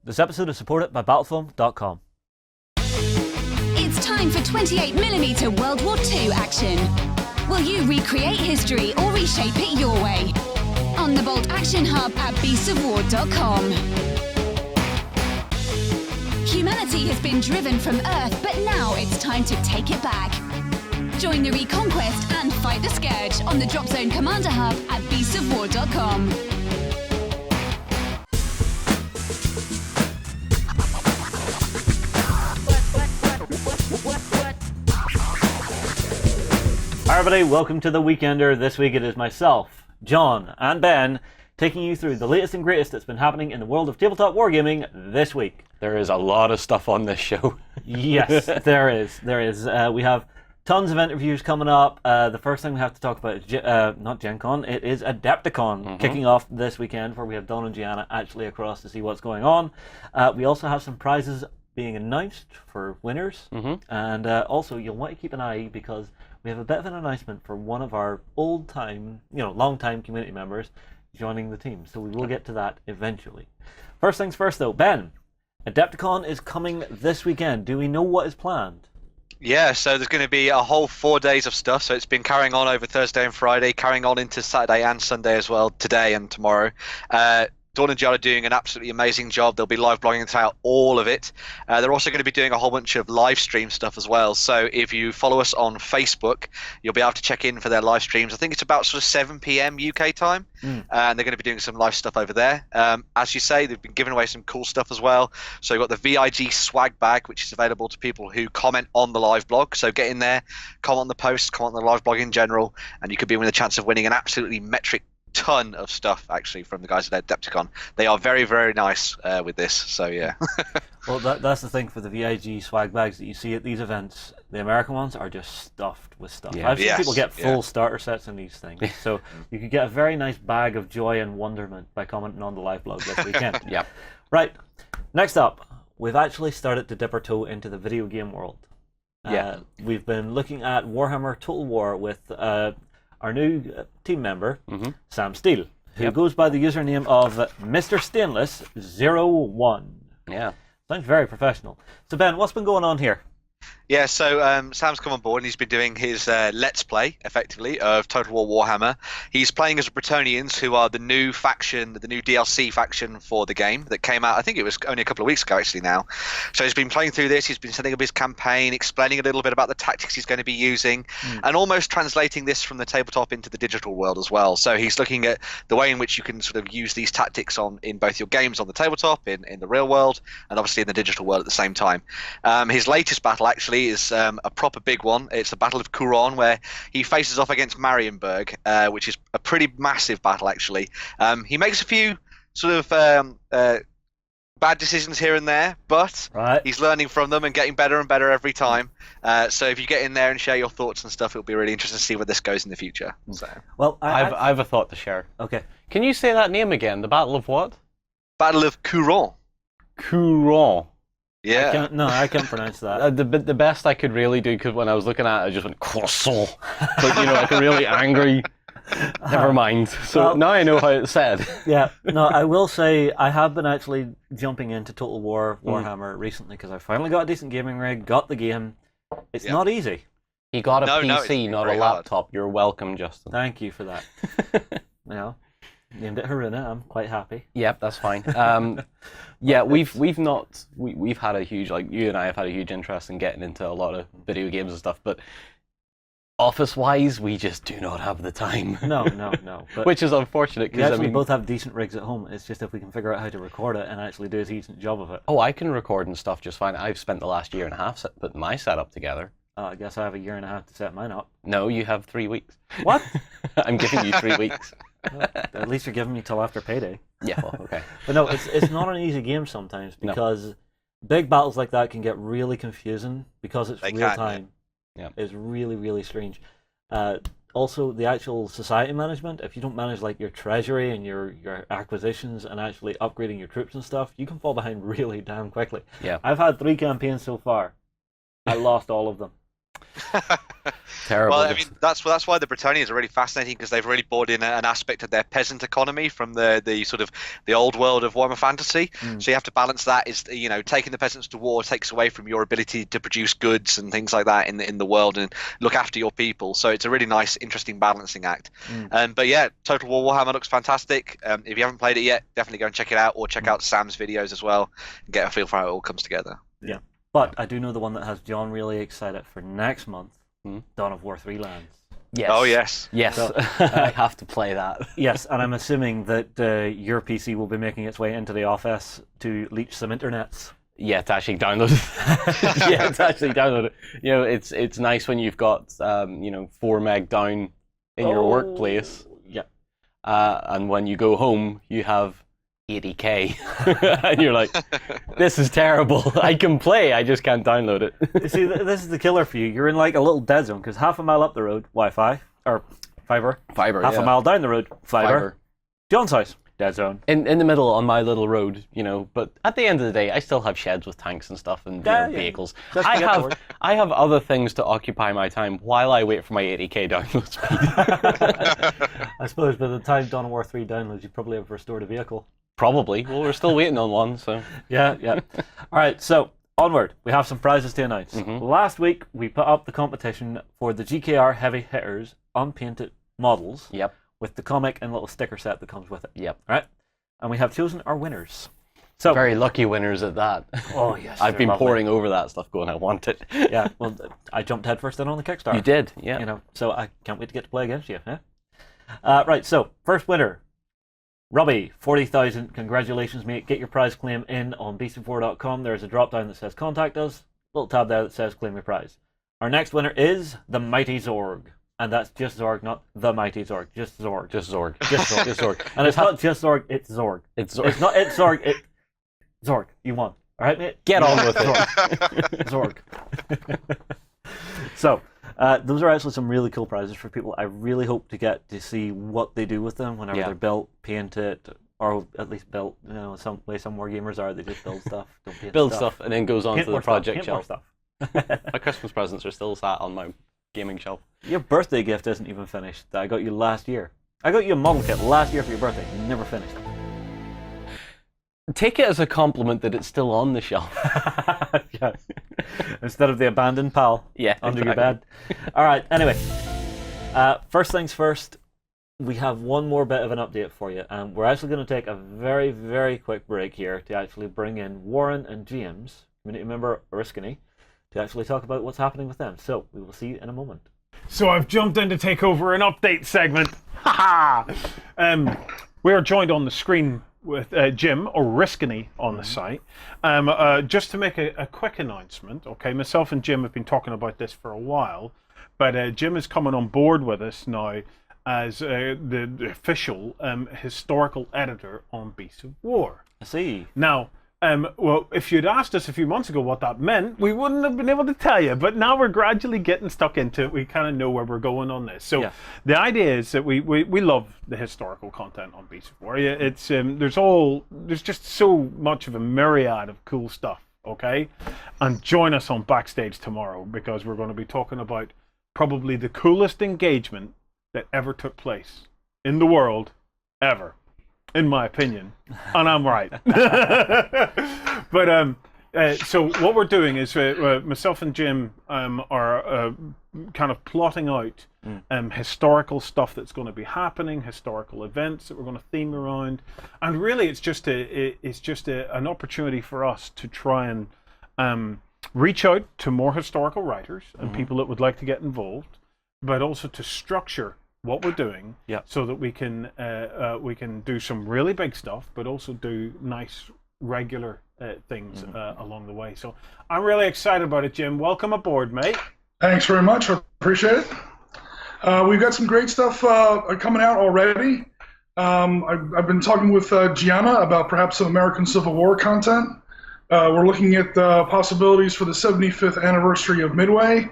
This episode is supported by Battlefoam.com. It's time for 28mm World War II action. Will you recreate history or reshape it your way? On the Bolt Action Hub at beastsofwar.com. Humanity has been driven from Earth, but now it's time to take it back. Join the reconquest and fight the scourge on the Drop Zone Commander Hub at beastsofwar.com. Hi everybody, welcome to The Weekender. This week it is myself, John, and Ben taking you through the latest and greatest that's been happening in the world of tabletop wargaming this week. There is a lot of stuff on this show. Yes, there is. We have tons of interviews coming up. The first thing we have to talk about is not Gen Con, it is AdeptiCon kicking off this weekend, where we have Don and Gianna actually across to see what's going on. We also have some prizes being announced for winners, and also you'll want to keep an eye because we have a bit of an announcement for one of our old-time, long-time community members joining the team. So we will get to that eventually. First things first, though, Ben, AdeptiCon is coming this weekend. Do we know what is planned? Yeah, so there's going to be a whole 4 days of stuff. So it's been carrying on over Thursday and Friday, carrying on into Saturday and Sunday as well, today and tomorrow. Dawn and Jill are doing an absolutely amazing job. They'll be live blogging throughout all of it. They're also going to be doing a whole bunch of live stream stuff as well. So if you follow us on Facebook, you'll be able to check in for their live streams. I think it's about sort of 7 p.m. UK time. And they're going to be doing some live stuff over there. As you say, they've been giving away some cool stuff as well. So you've got the VIG Swag Bag, which is available to people who comment on the live blog. So get in there, comment on the post, comment on the live blog in general, and you could be with a chance of winning an absolutely metric ton of stuff actually from the guys at AdeptiCon. They are very, very nice with this, so yeah. Well, that's the thing for the VIG swag bags that you see at these events. The American ones are just stuffed with stuff. Yeah. I've seen people get full starter sets in these things, so you could get a very nice bag of joy and wonderment by commenting on the live blog this weekend. Yep. Right, next up, we've actually started to dip our toe into the video game world. We've been looking at Warhammer Total War with our new team member, Sam Steele, who goes by the username of Mr. Stainless01. Yeah. Sounds very professional. So Ben, what's been going on here? Yeah, so Sam's come on board and he's been doing his Let's Play, effectively, of Total War Warhammer. He's playing as Bretonnians, who are the new faction, the new DLC faction for the game that came out, I think it was only a couple of weeks ago actually now. So he's been playing through this, he's been setting up his campaign, explaining a little bit about the tactics he's going to be using, and almost translating this from the tabletop into the digital world as well. So he's looking at the way in which you can sort of use these tactics in both your games on the tabletop, in the real world, and obviously in the digital world at the same time. His latest battle actually is a proper big one. It's the Battle of Couronne, where he faces off against Marienburg, which is a pretty massive battle actually. He makes a few sort of bad decisions here and there, but he's learning from them and getting better and better every time. So if you get in there and share your thoughts and stuff, it'll be really interesting to see where this goes in the future. So, well, I have a thought to share. Okay. Can you say that name again? The Battle of what? Battle of Couronne. Couronne. Yeah. I can't pronounce that. The best I could really do, because when I was looking at it, I just went croissant, but like a really angry. Never mind. So now I know how it's said. Yeah. No, I will say I have been actually jumping into Total War Warhammer recently because I finally got a decent gaming rig, got the game. It's not easy. He got a PC, not a laptop. Hard. You're welcome, Justin. Thank you for that. Named it Haruna. I'm quite happy. Yep, that's fine. Yeah, we've had a huge, like you and I have had a huge interest in getting into a lot of video games and stuff, but office-wise, we just do not have the time. No. But which is unfortunate because we both have decent rigs at home. It's just if we can figure out how to record it and actually do a decent job of it. Oh, I can record and stuff just fine. I've spent the last year and a half putting my setup together. I guess I have a year and a half to set mine up. No, you have 3 weeks. What? I'm giving you 3 weeks. Well, at least you're giving me till after payday. Yeah, well, okay. But no, it's not an easy game sometimes because big battles like that can get really confusing because it's real time. Yeah. It's really, really strange. Also, the actual society management, if you don't manage like your treasury and your acquisitions and actually upgrading your troops and stuff, you can fall behind really damn quickly. Yeah. I've had 3 campaigns so far. I lost all of them. Terrible. Well, I mean, that's why the Bretonians are really fascinating, because they've really brought in an aspect of their peasant economy from the sort of the old world of Warhammer Fantasy. So you have to balance that. Is, you know, taking the peasants to war takes away from your ability to produce goods and things like that in the world and look after your people. So it's a really nice, interesting balancing act. But yeah, Total War Warhammer looks fantastic. If you haven't played it yet, definitely go and check it out, or check out Sam's videos as well and get a feel for how it all comes together. Yeah. But I do know the one that has John really excited for next month, Dawn of War 3 lands. Yes. Oh, yes. Yes. So, I have to play that. Yes, and I'm assuming that your PC will be making its way into the office to leech some internets. Yeah, to actually download it. Yeah, to actually download it. You know, it's nice when you've got 4 meg down in your workplace. Yeah. And when you go home, you have 80k, and you're like, this is terrible. I can play, I just can't download it. You see, this is the killer for you. You're in like a little dead zone, because half a mile up the road, Wi-Fi, or fiber. Half a mile down the road, fiber. John's house, dead zone. In the middle on my little road, but at the end of the day, I still have sheds with tanks and stuff and vehicles. I have other things to occupy my time while I wait for my 80k download speed. I suppose by the time Dawn of War 3 downloads, you probably have restored a vehicle. Probably. Well, we're still waiting on one, so. Yeah. All right, so onward. We have some prizes to announce. Last week, we put up the competition for the GKR Heavy Hitters unpainted models. Yep. With the comic and little sticker set that comes with it. Yep. All right? And we have chosen our winners. So very lucky winners at that. Oh, yes. I've been poring over that stuff going, I want it. Yeah, well, I jumped headfirst in on the Kickstarter. You did, yeah. So I can't wait to get to play against you. Yeah? Right, so first winner. Robbie, 40,000. Congratulations, mate. Get your prize claim in on beastofwar.com. There's a drop down that says contact us. Little tab there that says claim your prize. Our next winner is the Mighty Zorg. And that's just Zorg, not the Mighty Zorg. Just Zorg. Just Zorg. Just Zorg. Just Zorg. And it's not just Zorg, it's Zorg. It's Zorg. It's not it's Zorg, it's Zorg. You won. All right, mate? Get on with it. Zorg. So, those are actually some really cool prizes for people. I really hope to get to see what they do with them whenever they're built, painted, or at least built. Some way some more gamers are. They just build stuff, don't paint build stuff, and then goes on to the project shelf. Stuff. My Christmas presents are still sat on my gaming shelf. Your birthday gift isn't even finished. That I got you last year. I got you a model kit last year for your birthday. Never finished. Take it as a compliment that it's still on the shelf. Yeah. Instead of the abandoned pal under your bed. All right, anyway. First things first, we have one more bit of an update for you. We're actually going to take a very, very quick break here to actually bring in Warren and James, community member Oriskany, to actually talk about what's happening with them. So we will see you in a moment. So I've jumped in to take over an update segment. We are joined on the screen with Jim Oriskany on the site. Just to make a quick announcement, okay, myself and Jim have been talking about this for a while, but Jim is coming on board with us now as the official historical editor on Beasts of War. I see. Now, well, if you'd asked us a few months ago what that meant, we wouldn't have been able to tell you. But now we're gradually getting stuck into it. We kind of know where we're going on this. So the idea is that we love the historical content on Beasts of War. It's there's just so much of a myriad of cool stuff. Okay, and join us on Backstage tomorrow, because we're going to be talking about probably the coolest engagement that ever took place in the world ever. In my opinion, and I'm right. But so what we're doing is myself and Jim are kind of plotting out historical stuff that's going to be happening, historical events that we're going to theme around, and really it's just an opportunity for us to try and reach out to more historical writers and people that would like to get involved, but also to structure what we're doing, so that we can do some really big stuff, but also do nice regular things along the way. So I'm really excited about it, Jim. Welcome aboard, mate. Thanks very much. I appreciate it. We've got some great stuff coming out already. I've been talking with Gianna about perhaps some American Civil War content. We're looking at possibilities for the 75th anniversary of Midway.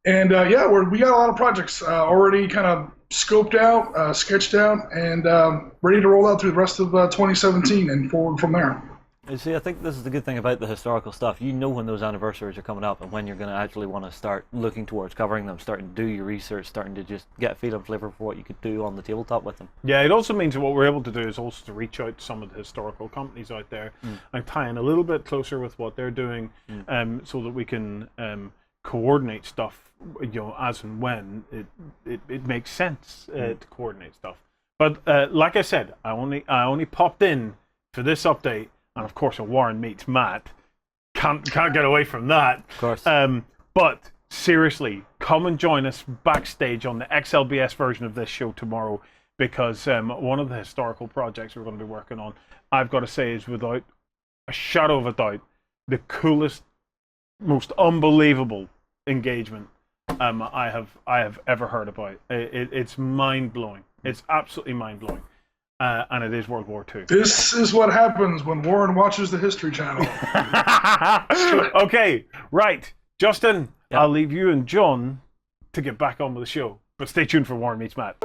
And we got a lot of projects already kind of scoped out, sketched out, and ready to roll out through the rest of 2017 and forward from there. You see, I think this is the good thing about the historical stuff. You know when those anniversaries are coming up and when you're going to actually want to start looking towards covering them, starting to do your research, starting to just get a feel and flavour for what you could do on the tabletop with them. Yeah, it also means that what we're able to do is also to reach out to some of the historical companies out there and tie in a little bit closer with what they're doing, so that we can coordinate stuff, as and when it makes sense to coordinate stuff. But like I said, I only popped in for this update, and of course, a Warren meets Matt. Can't get away from that. Of course. But seriously, come and join us backstage on the XLBS version of this show tomorrow, because one of the historical projects we're going to be working on, I've got to say, is without a shadow of a doubt the coolest, most unbelievable engagement I have ever heard about. It's mind blowing. It's absolutely mind blowing. And it is World War II. This is what happens when Warren watches the History Channel. Okay, right. Justin, Yep. I'll leave you and John to get back on with the show. But stay tuned for Warren Meets Matt.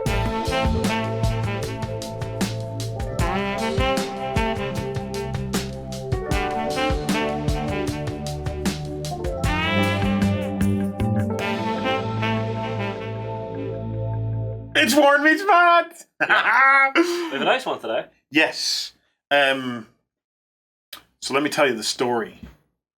It's Warren Meets Matt! We have a nice one today. Yes. So let me tell you the story.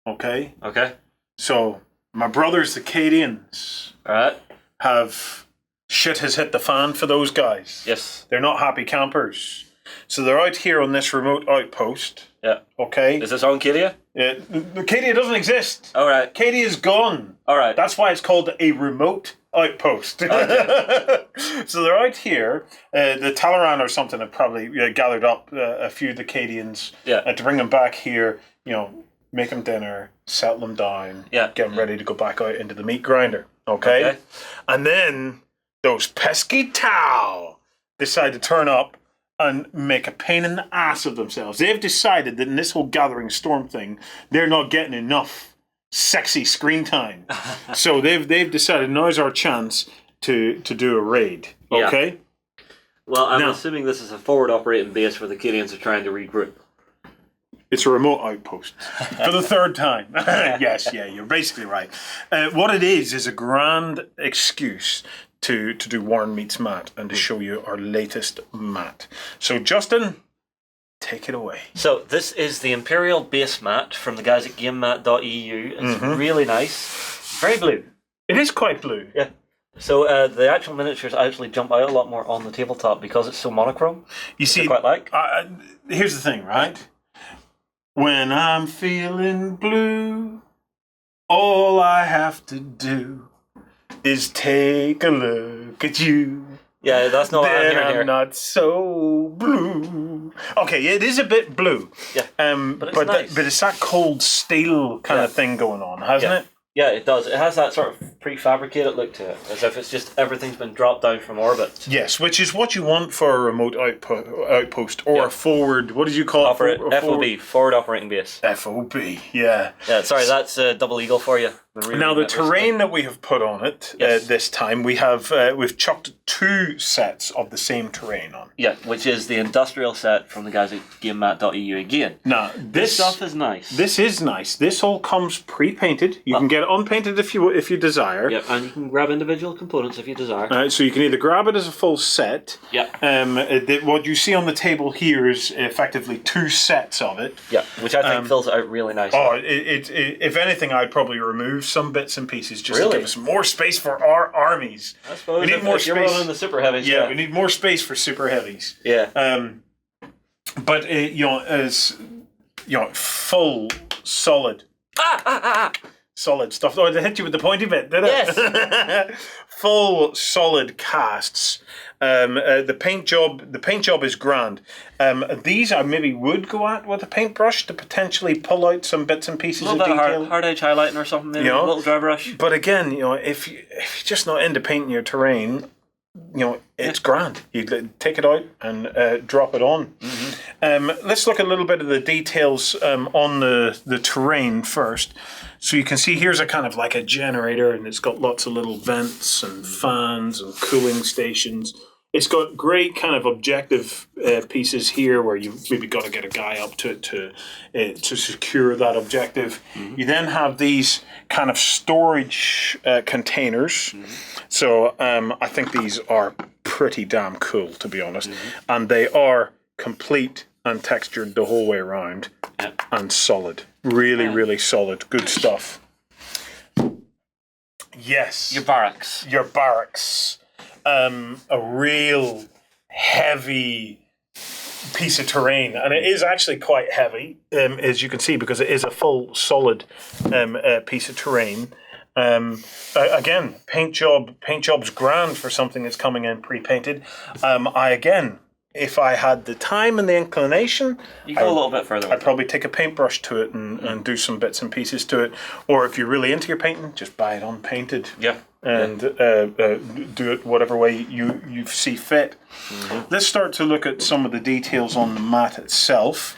Okay? Okay. So, my brothers, the Cadians, Alright. have shit has hit the fan for those guys. Yes. They're not happy campers. So they're out here on this remote outpost. Yeah. Okay? Is this on Cadia? Cadia doesn't exist. Alright. Cadia is gone. Alright. That's why it's called a remote outpost. Okay. So they're out here. The Talaran or something have probably gathered up a few of the Cadians to bring them back here, make them dinner, settle them down, get them ready to go back out into the meat grinder. Okay? And then those pesky Tau decide to turn up and make a pain in the ass of themselves. They've decided that in this whole Gathering Storm thing, they're not getting enough sexy screen time. So they've decided now's our chance to do a raid. Okay? Yeah. Well, I'm assuming this is a forward operating base where the Cadians are trying to regroup. It's a remote outpost. For the third time. Yes, you're basically right. What it is a grand excuse to do Warren Meets Matt and to show you our latest Matt. So, Justin, take it away. So, this is the Imperial base mat from the guys at GameMat.eu. It's really nice. Very blue. It is quite blue. Yeah. So, the actual miniatures actually jump out a lot more on the tabletop because it's so monochrome. You see, I quite like. Here's the thing, right? When I'm feeling blue, all I have to do is take a look at you. Yeah, that's not what I'm hearing here. I'm not so blue. Okay, it is a bit blue. Yeah, but it's that cold steel kind of thing going on, hasn't it? Yeah, it does. It has that sort of prefabricated look to it, as if it's just everything's been dropped down from orbit. Yes, which is what you want for a remote outpost or a forward. What did you call it? FOB, forward operating base. FOB, yeah. Yeah, sorry, that's Double Eagle for you. Now the terrain that we have put on it this time, we've chucked 2 sets of the same terrain on. Yeah, which is the industrial set from the guys at GameMat.eu again. Now this stuff is nice. This is nice. This all comes pre-painted. You can get it unpainted if you desire. Yep, and you can grab individual components if you desire. So you can either grab it as a full set. Yep. What you see on the table here is effectively 2 sets of it. Yeah, which I think fills it out really nicely. Oh, if anything, I'd probably remove some bits and pieces just to give us more space for our armies. I suppose we need more space. You're rolling the super heavies. Yeah, we need more space for super heavies. Yeah. But as full solid. Solid stuff. Oh, they hit you with the pointy bit, did it? Yes. Full solid casts. The paint job is grand. These I maybe would go at with a paintbrush to potentially pull out some bits and pieces of detail. A little bit of hard edge highlighting or something, maybe a little dry brush. But again, if you're just not into painting your terrain, it's grand. You take it out and drop it on. Let's look at a little bit of the details on the terrain first. So you can see here's a kind of like a generator, and it's got lots of little vents and fans and cooling stations It's got great kind of objective pieces here where you maybe got to get a guy up to secure that objective. You then have these kind of storage containers. So I think these are pretty damn cool, to be honest. And they are complete and textured the whole way around and solid. Really, really solid. Good stuff. Yes. Your barracks. Your barracks. A real heavy piece of terrain, and it is actually quite heavy, as you can see, because it is a full solid piece of terrain. Again, paint job's grand for something that's coming in pre-painted. If I had the time and the inclination, you go a little bit further. I'd probably take a paintbrush to it and do some bits and pieces to it. Or if you're really into your painting, just buy it unpainted. Yeah. And do it whatever way you see fit. Let's start to look at some of the details on the mat itself.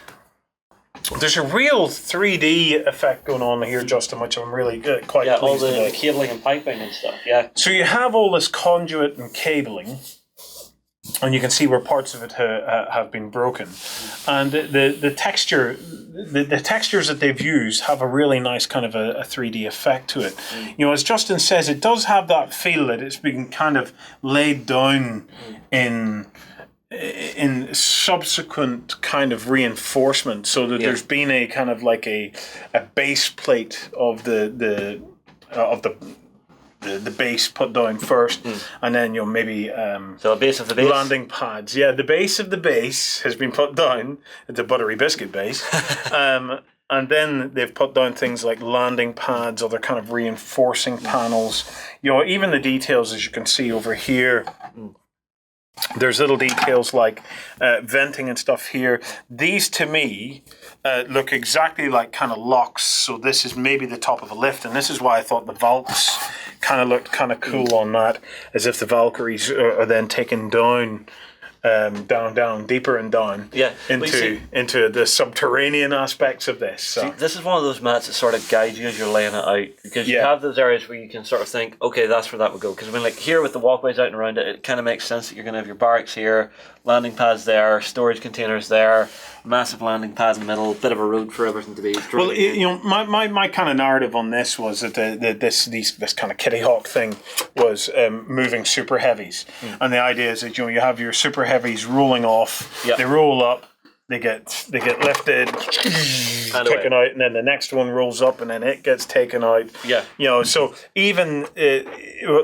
There's a real 3D effect going on here, Justin, which I'm really quite pleased all the about. cabling and piping and stuff. Yeah. So you have all this conduit and cabling, and you can see where parts of it have been broken, and the texture, the textures that they've used have a really nice kind of a 3D effect to it. You know, as Justin says, it does have that feel that it's been kind of laid down in subsequent kind of reinforcement, so that there's been a kind of like a base plate of the base put down first, and then maybe so a base of the base, landing pads. Yeah, the base of the base has been put down. It's a buttery biscuit base, and then they've put down things like landing pads, other kind of reinforcing panels. You know, even the details, as you can see over here. There's little details like venting and stuff here. These, to me, look exactly like kind of locks. So this is maybe the top of a lift, and this is why I thought the Valks kind of looked kind of cool on that, as if the Valkyries are then taken down, down, deeper and down into the subterranean aspects of this. So. See, this is one of those mats that sort of guide you as you're laying it out, because you have those areas where you can sort of think, okay, that's where that would go. Because I mean, like here with the walkways out and around it, it kind of makes sense that you're going to have your barracks here, landing pads there, storage containers there, massive landing pad in the middle, bit of a road for everything to be. Well, you know, my kind of narrative on this was that this kind of Kitty Hawk thing was moving super heavies, and the idea is that you have your super heavies rolling off, they roll up, they get lifted, taken out, and then the next one rolls up, and then it gets taken out. Yeah, you know, so even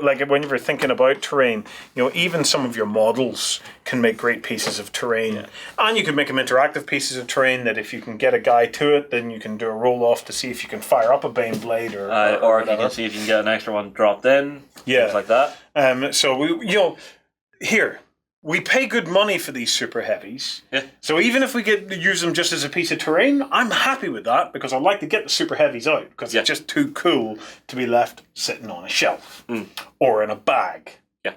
like when you're thinking about terrain, you know, even some of your models can make great pieces of terrain, and you can make them interactive pieces of terrain. That if you can get a guy to it, then you can do a roll off to see if you can fire up a Bane blade or if you can see if you can get an extra one dropped in, things like that. So we pay good money for these super heavies. Yeah. So even if we get to use them just as a piece of terrain, I'm happy with that, because I like to get the super heavies out, because it's just too cool to be left sitting on a shelf or in a bag. Yeah.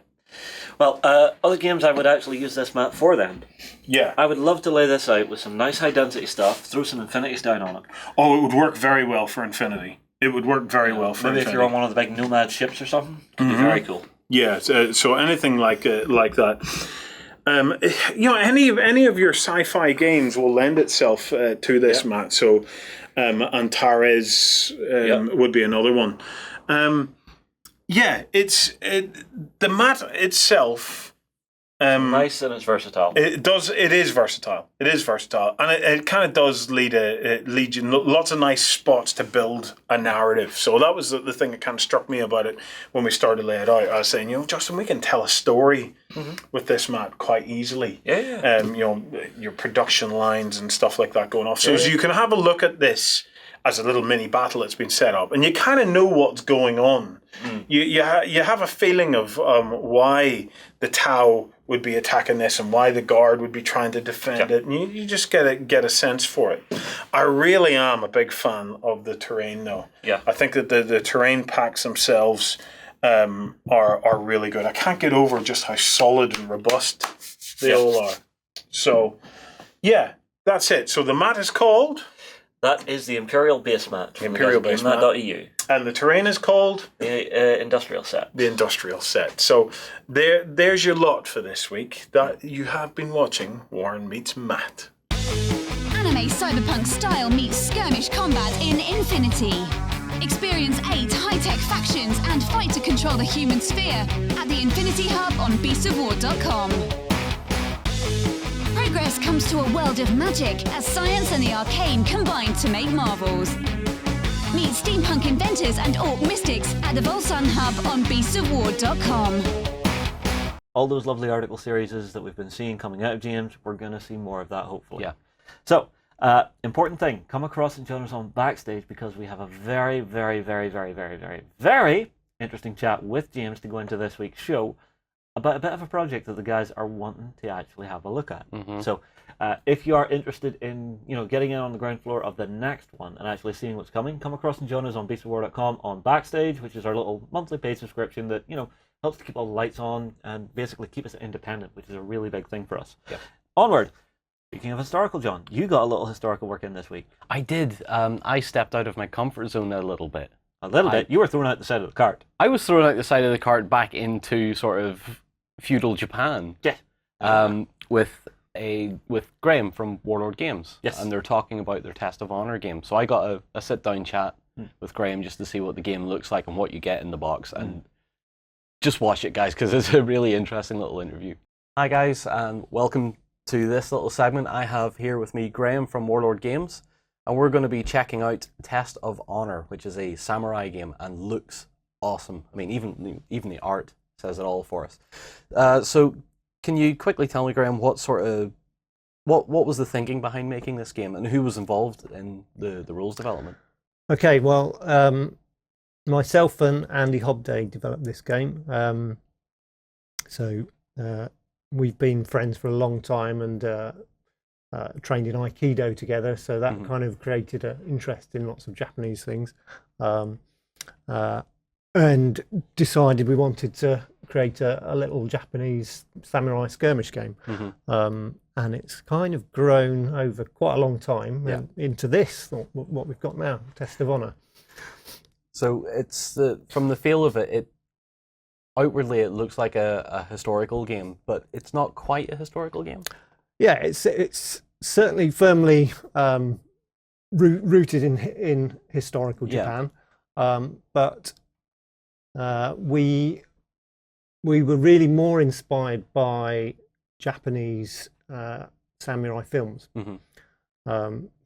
Well, other games I would actually use this mat for then. Yeah. I would love to lay this out with some nice high density stuff, throw some infinities down on it. Oh, it would work very well for Infinity. It would work very well for Maybe Infinity. if you're on one of the big Nomad ships or something, it could be very cool. Yeah, so anything like that. You know, any of your sci-fi games will lend itself to this mat. So, Antares would be another one. The mat itself. Nice, and it's versatile. It is versatile. It is versatile, and it kind of does lead you lots of nice spots to build a narrative. So that was the thing that kind of struck me about it when we started to lay it out. I was saying, you know, Justin, we can tell a story with this mat quite easily. Yeah. You know, your production lines and stuff like that going off. So you can have a look at this as a little mini battle that's been set up, and you kind of know what's going on. You have a feeling of why the Tau would be attacking this and why the guard would be trying to defend it, and you just get a sense for it. I really am a big fan of the terrain, though. Yeah, I think that the terrain packs themselves are really good. I can't get over just how solid and robust they all are. So, yeah, that's it. So the mat is called That is the Imperial base mat. The Imperial base mat. .eu. And the terrain is called? The Industrial Set. The Industrial Set. So there's your lot for this week. That you have been watching Warren Meets Matt. Anime cyberpunk style meets skirmish combat in Infinity. Experience 8 high-tech factions and fight to control the human sphere at the Infinity Hub on beastofwar.com. Progress comes to a world of magic as science and the arcane combine to make marvels. Meet steampunk inventors and orc mystics at the Volsun Hub on beastofwar.com. All those lovely article series that we've been seeing coming out of GMs, we're going to see more of that, hopefully. Yeah. So, important thing, come across and join us on Backstage because we have a very, very, very, very, very, very, very interesting chat with James to go into this week's show about a bit of a project that the guys are wanting to actually have a look at. Mm-hmm. So, if you are interested in, getting in on the ground floor of the next one and actually seeing what's coming, come across and join us on beastofwar.com on Backstage, which is our little monthly paid subscription that, helps to keep all the lights on and basically keep us independent, which is a really big thing for us. Yep. Onward. Speaking of historical, John, you got a little historical work in this week. I did. I stepped out of my comfort zone a little bit. A little bit? You were thrown out the side of the cart. I was thrown out the side of the cart back into sort of feudal Japan. Yeah. With Graham from Warlord Games. Yes. And they're talking about their Test of Honor game. So I got a sit-down chat with Graham just to see what the game looks like and what you get in the box. And just watch it, guys, because it's a really interesting little interview. Hi, guys, and welcome to this little segment. I have here with me Graham from Warlord Games, and we're going to be checking out Test of Honor, which is a samurai game and looks awesome. I mean, even the art says it all for us. So can you quickly tell me, Graham, what was the thinking behind making this game and who was involved in the rules development? Okay, well, myself and Andy Hobday developed this game. So we've been friends for a long time and trained in Aikido together, so that kind of created an interest in lots of Japanese things. And decided we wanted to create a little Japanese samurai skirmish game. And it's kind of grown over quite a long time into this, what we've got now, Test of Honor. So it's from the feel of it, outwardly it looks like a historical game, but it's not quite a historical game. Yeah, it's certainly firmly rooted in historical Japan, but we were really more inspired by Japanese samurai films.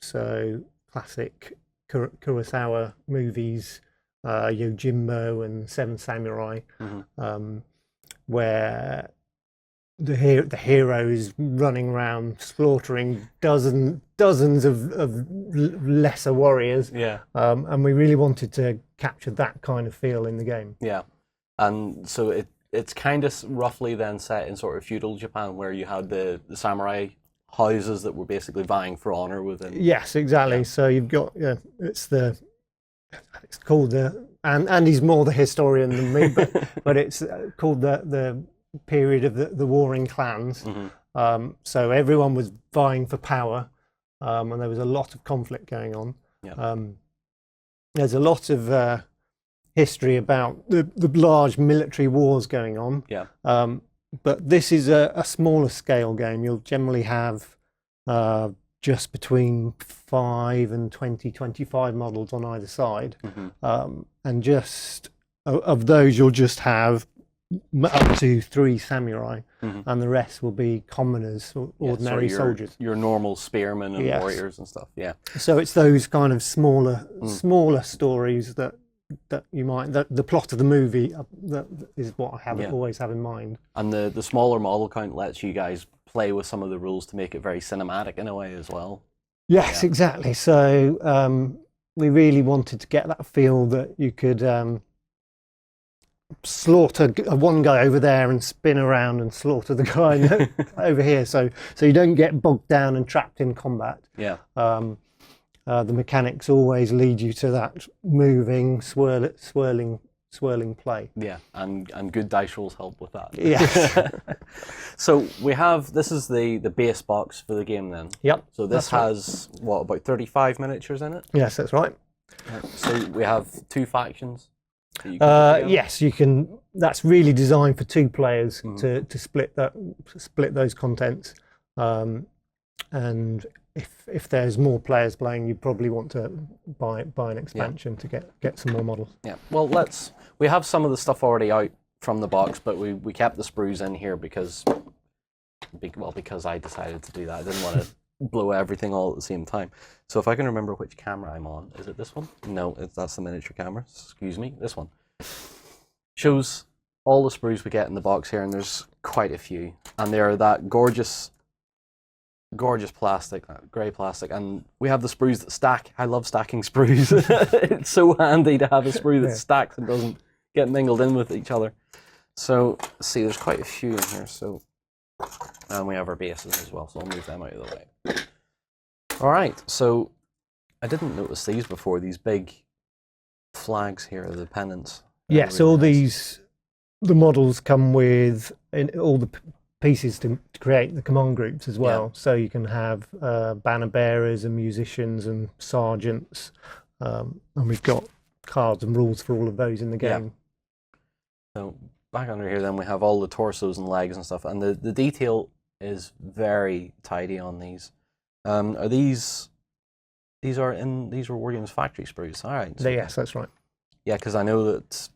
So classic Kurosawa movies, Yojimbo and Seven Samurai, where the hero is running around slaughtering dozens of lesser warriors. And we really wanted to capture that kind of feel in the game. Yeah, and so it's kind of roughly then set in sort of feudal Japan, where you had the samurai houses that were basically vying for honor within. Yes, exactly. Yeah. So you've got it's called and he's more the historian than me, but it's called the period of the warring clans. So everyone was vying for power, and there was a lot of conflict going on. There's a lot of history about the large military wars going on. But this is a smaller scale game. You'll generally have just between 5 and 25 models on either side. And just of those, you'll just have up to 3 samurai, and the rest will be commoners, ordinary soldiers. Your normal spearmen and warriors and stuff. So it's those kind of smaller stories that you might, the plot of the movie that is what I always have in mind. And the smaller model count lets you guys play with some of the rules to make it very cinematic in a way as well. Yes, exactly. So we really wanted to get that feel that you could slaughter one guy over there and spin around and slaughter the guy over here. So you don't get bogged down and trapped in combat. The mechanics always lead you to that moving, swirling swirling play. Yeah, and good dice rolls help with that. Yes. So we have, this is the base box for the game then. Yep. So this that's right. has, what, about 35 miniatures in it? Yes, that's right. So we have 2 factions. that you can put together? Yes, you can. That's really designed for 2 players to split those contents. And if there's more players playing, you probably want to buy an expansion to get some more models. Yeah. Well, we have some of the stuff already out from the box, but we kept the sprues in here because I decided to do that. I didn't want to blow everything all at the same time. So if I can remember which camera I'm on, is it this one? No, that's the miniature camera. Excuse me, this one. Shows all the sprues we get in the box here, and there's quite a few, and they're that gorgeous plastic, grey plastic, and we have the sprues that stack. I love stacking sprues. It's so handy to have a sprue that stacks and doesn't get mingled in with each other. So let's see, there's quite a few in here. So, and we have our bases as well, so I'll move them out of the way. All right, so I didn't notice these before. These big flags here, the pennants. Yes, really all nice. the models come with all the pieces to create the command groups as well. So you can have banner bearers and musicians and sergeants, and we've got cards and rules for all of those in the game. So back under here, then we have all the torsos and legs and stuff, and the detail is very tidy on these. Are these were Wargames factory sprues? All right. So, Yes, that's right. yeah, because I know that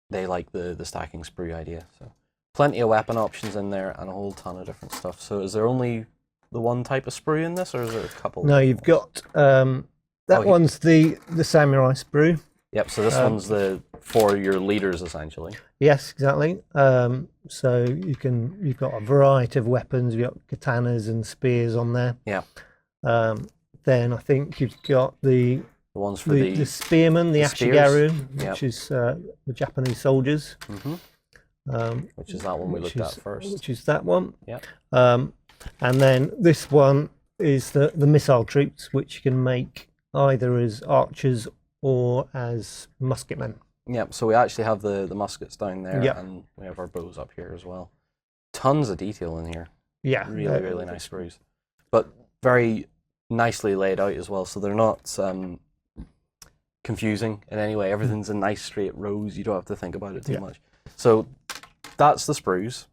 they like the stacking sprue idea. So plenty of weapon options in there and a whole ton of different stuff. So is there only the one type of sprue in this, or is there a couple? No, you've got one's the samurai sprue. Yep. So this one's for your leaders essentially. Yes, exactly. So you've got a variety of weapons. You've got katanas and spears on there. Yeah. Then I think you've got the ones for the spearmen, the spears. ashigaru, which is the Japanese soldiers. Which is that one we looked at first. Which is that one. Yeah. And then this one is the missile troops, which you can make either as archers or as musketmen. Yep, so we actually have the muskets down there, Yep. and we have our bows up here as well. Tons of detail in here. Yeah. Really nice sprues. But very nicely laid out as well, so they're not confusing in any way. Everything's in nice straight rows. You don't have to think about it too much. So that's the sprues.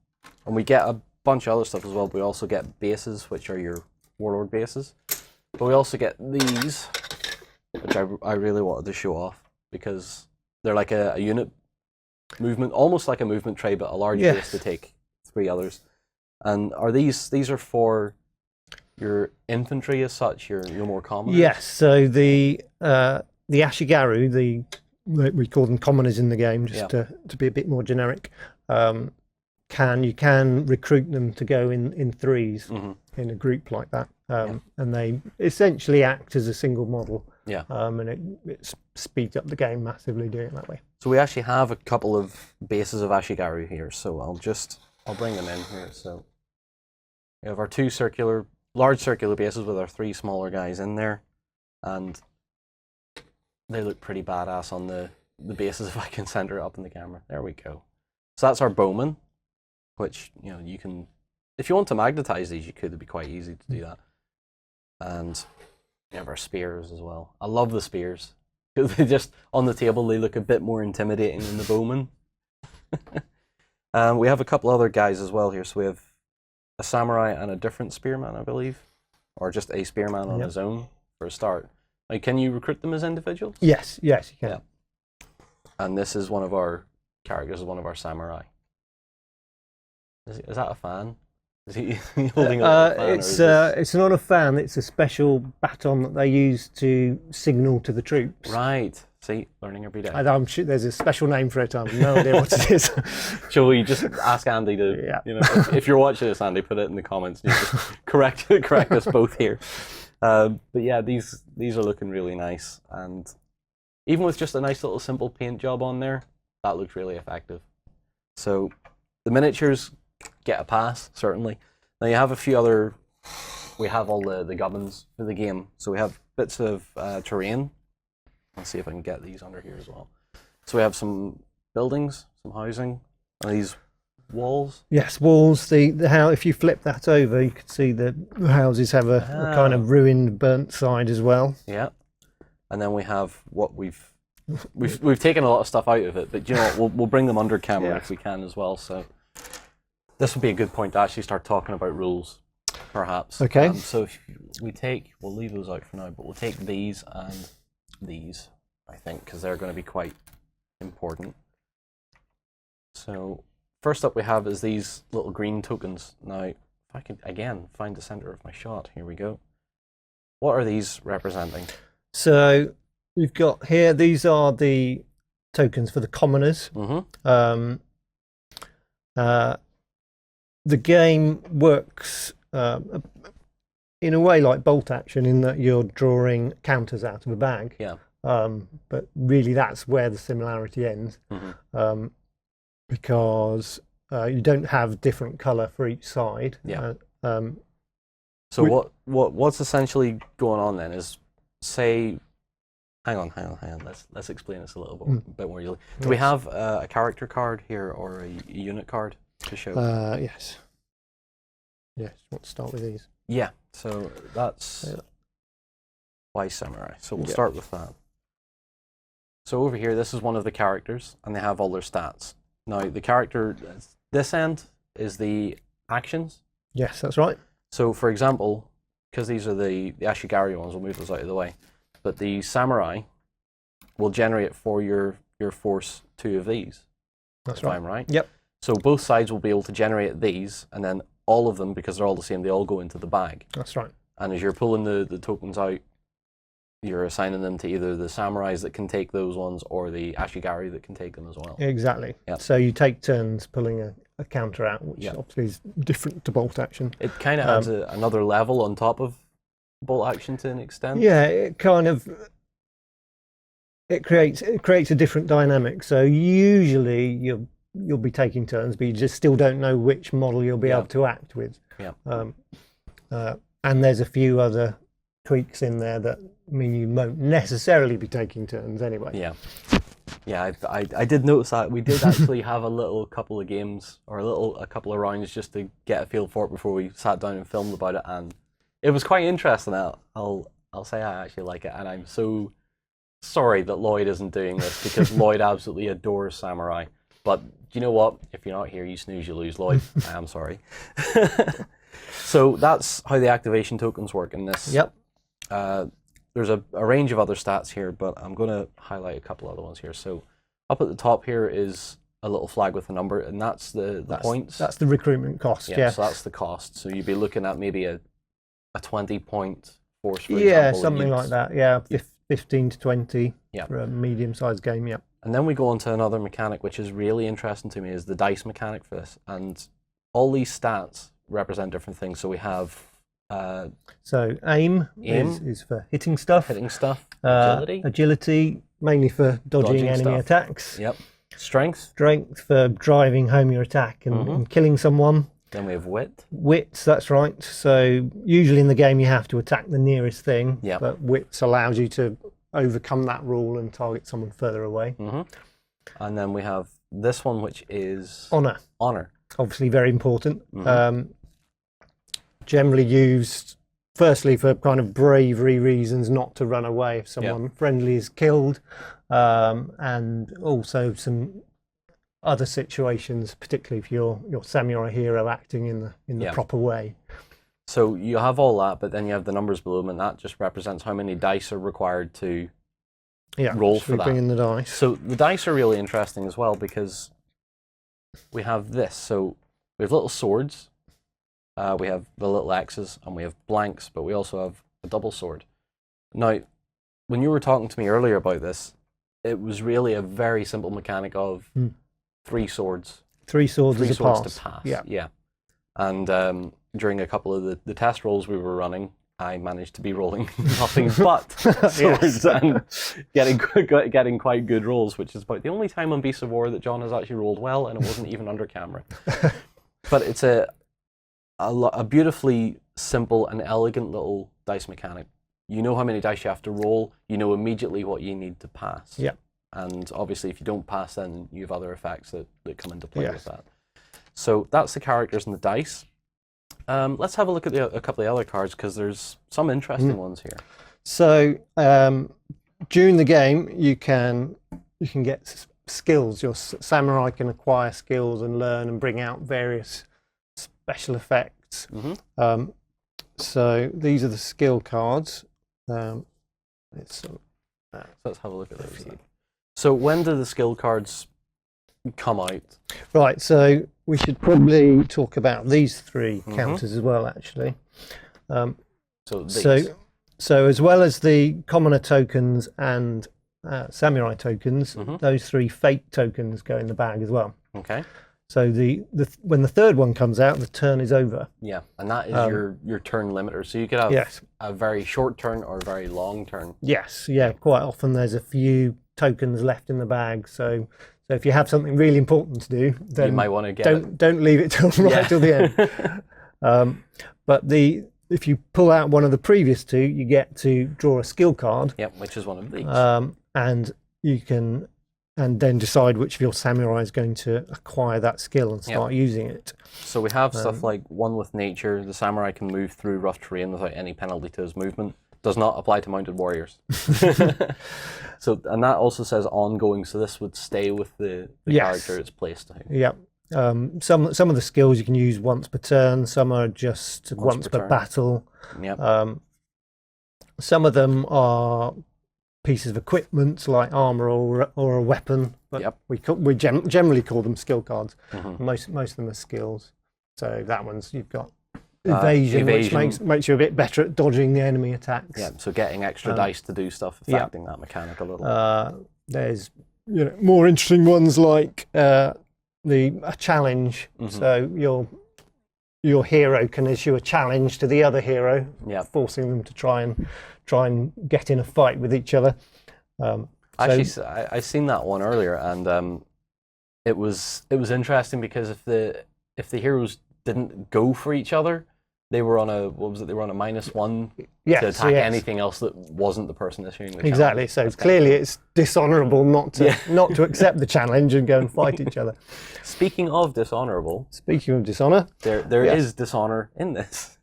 And we get a bunch of other stuff as well. We also get bases, which are your warlord bases. But we also get these, which I really wanted to show off, because they're like a unit movement, almost like a movement tray, but a large base to take 3 others. And are these are for your infantry as such, your more common? Yes, so the ashigaru, we call them commoners in the game, just to be a bit more generic. You can recruit them to go in threes in a group like that, and they essentially act as a single model. Yeah. And it speeds up the game massively doing it that way. So we actually have a couple of bases of ashigaru here, so I'll bring them in here. So we have our 2 large circular bases with our 3 smaller guys in there, and they look pretty badass on the bases if I can center it up in the camera. There we go. So that's our bowman, which you can, if you want to magnetize these, you could. It'd be quite easy to do that. And we have our spears as well. I love the spears because they just on the table they look a bit more intimidating than the bowman. We have a couple other guys as well here. So we have a samurai and a different spearman, I believe, or just a spearman on his own for a start. Like, can you recruit them as individuals? Yes, you can. Yeah. And this is one of our characters, one of our samurai. Is that a fan? Is he holding up a fan? It's not a fan. It's a special baton that they use to signal to the troops. Right. See, learning every day. I'm sure there's a special name for it. I have no idea what it is. Shall we just ask Andy to, if you're watching this, Andy, put it in the comments. And you just correct us both here. But yeah, these are looking really nice, and even with just a nice little simple paint job on there, that looks really effective. So the miniatures get a pass, certainly. Now you have a few other, we have all the gubbins for the game. So we have bits of terrain. Let's see if I can get these under here as well. So we have some buildings, some housing, and these walls. Yes, walls. The how if you flip that over, you can see the houses have a kind of ruined, burnt side as well. Yeah, and then we have what we've taken a lot of stuff out of it, but you know what, we'll bring them under camera if we can as well. So this would be a good point to actually start talking about rules, perhaps. Okay. So if we'll leave those out for now, but we'll take these and these, I think, because they're going to be quite important. So first up we have is these little green tokens. Now, if I can again find the center of my shot, here we go. What are these representing? So you've got here, these are the tokens for the commoners. Mm-hmm. The game works in a way like bolt action in that you're drawing counters out of a bag. Yeah. But really that's where the similarity ends. Mm-hmm. Because you don't have different colour for each side. Yeah. So what's essentially going on then is, say, hang on. Let's explain this a little bit more easily. Do we have a character card here or a unit card to show? Yes. Yes. Want to start with these? Yeah. So that's wise samurai. So we'll start with that. So over here, this is one of the characters, and they have all their stats. Now, the character, this end is the actions. Yes, that's right. So, for example, because these are the Ashigari ones, we'll move those out of the way. But the samurai will generate for your force 2 of these. That's right. I'm right? Yep. So both sides will be able to generate these, and then all of them, because they're all the same, they all go into the bag. That's right. And as you're pulling the tokens out, you're assigning them to either the samurais that can take those ones or the Ashigari that can take them as well. Exactly. Yep. So you take turns pulling a counter out, which obviously is different to bolt action. It kind of adds another level on top of bolt action to an extent. Yeah, it kind of creates a different dynamic. So usually you'll be taking turns, but you just still don't know which model you'll be able to act with. Yeah. And there's a few other tweaks in there that mean you won't necessarily be taking turns anyway. Yeah. Yeah, I did notice that. We did actually have a couple of games, or a couple of rounds just to get a feel for it before we sat down and filmed about it, and it was quite interesting. I'll say I actually like it, and I'm so sorry that Lloyd isn't doing this, because Lloyd absolutely adores Samurai. But you know what? If you're not here, you snooze, you lose, Lloyd. I am sorry. So that's how the activation tokens work in this. Yep. There's a range of other stats here, but I'm going to highlight a couple other ones here. So up at the top here is a little flag with a number, and that's the points. That's the recruitment cost, yeah. So that's the cost. So you'd be looking at maybe a 20-point force, for example. Yeah, something like that. Yeah, 15 to 20 for a medium-sized game, yeah. And then we go on to another mechanic, which is really interesting to me, is the dice mechanic for this. And all these stats represent different things. So we have... so aim is for hitting stuff. Agility, mainly for dodging enemy attacks. Yep. Strength for driving home your attack and killing someone. Then we have wit. Wits, that's right. So usually in the game you have to attack the nearest thing, but wits allows you to overcome that rule and target someone further away. And then we have this one, which is honor. Obviously very important. Generally used firstly for kind of bravery reasons, not to run away if someone friendly is killed, and also some other situations, particularly if you're samurai hero acting in the proper way. So you have all that, but then you have the numbers below them, and that just represents how many dice are required to roll for that. Bring in the dice. So the dice are really interesting as well, because we have this. So we have little swords. We have the little X's, and we have blanks, but we also have a double sword. Now, when you were talking to me earlier about this, it was really a very simple mechanic of 3 swords. 3 swords to pass. Yeah. And during a couple of the test rolls we were running, I managed to be rolling nothing but swords and getting quite good rolls, which is about the only time on Beasts of War that John has actually rolled well, and it wasn't even under camera. But it's a beautifully simple and elegant little dice mechanic. You know how many dice you have to roll. You know immediately what you need to pass. Yeah. and obviously if you don't pass, then you have other effects that come into play Yes. with that. So that's the characters and the dice. Let's have a look at a couple of the other cards, because there's some interesting ones here. So during the game, you can get skills. Your samurai can acquire skills and learn and bring out various special effects. So these are the skill cards. Let's have a look at those. So when do the skill cards come out? Right, so we should probably talk about these three counters as well, actually. So these. So as well as the commoner tokens and samurai tokens, those three fate tokens go in the bag as well. Okay. So when the third one comes out, the turn is over. Yeah, and that is your turn limiter. So you could have a very short turn or a very long turn. Yes, yeah. Quite often there's a few tokens left in the bag. So if you have something really important to do, then you might want to get don't leave it till till the end. But if you pull out one of the previous two, you get to draw a skill card. Yep, which is one of these. And you can then decide which of your samurai is going to acquire that skill and start using it. So we have stuff like one with nature. The samurai can move through rough terrain without any penalty to his movement. Does not apply to mounted warriors. And that also says ongoing, so this would stay with the character it's placed to. Yeah. Some of the skills you can use once per turn. Some are just once per battle. Yep. Some of them are pieces of equipment like armor or a weapon, but we generally call them skill cards. Most of them are skills. So that one's you've got evasion, which makes you a bit better at dodging the enemy attacks. Yeah, so getting extra dice to do stuff, affecting that mechanic a little. There's more interesting ones like a challenge. So your hero can issue a challenge to the other hero, forcing them to try and get in a fight with each other. Actually, I seen that one earlier, and it was interesting because if the heroes didn't go for each other, they were on a They were on a -1 to attack anything else that wasn't the person issuing the challenge. Exactly. So clearly, it's dishonourable not to accept the challenge and go and fight each other. Speaking of dishonourable, dishonour, there is dishonour in this.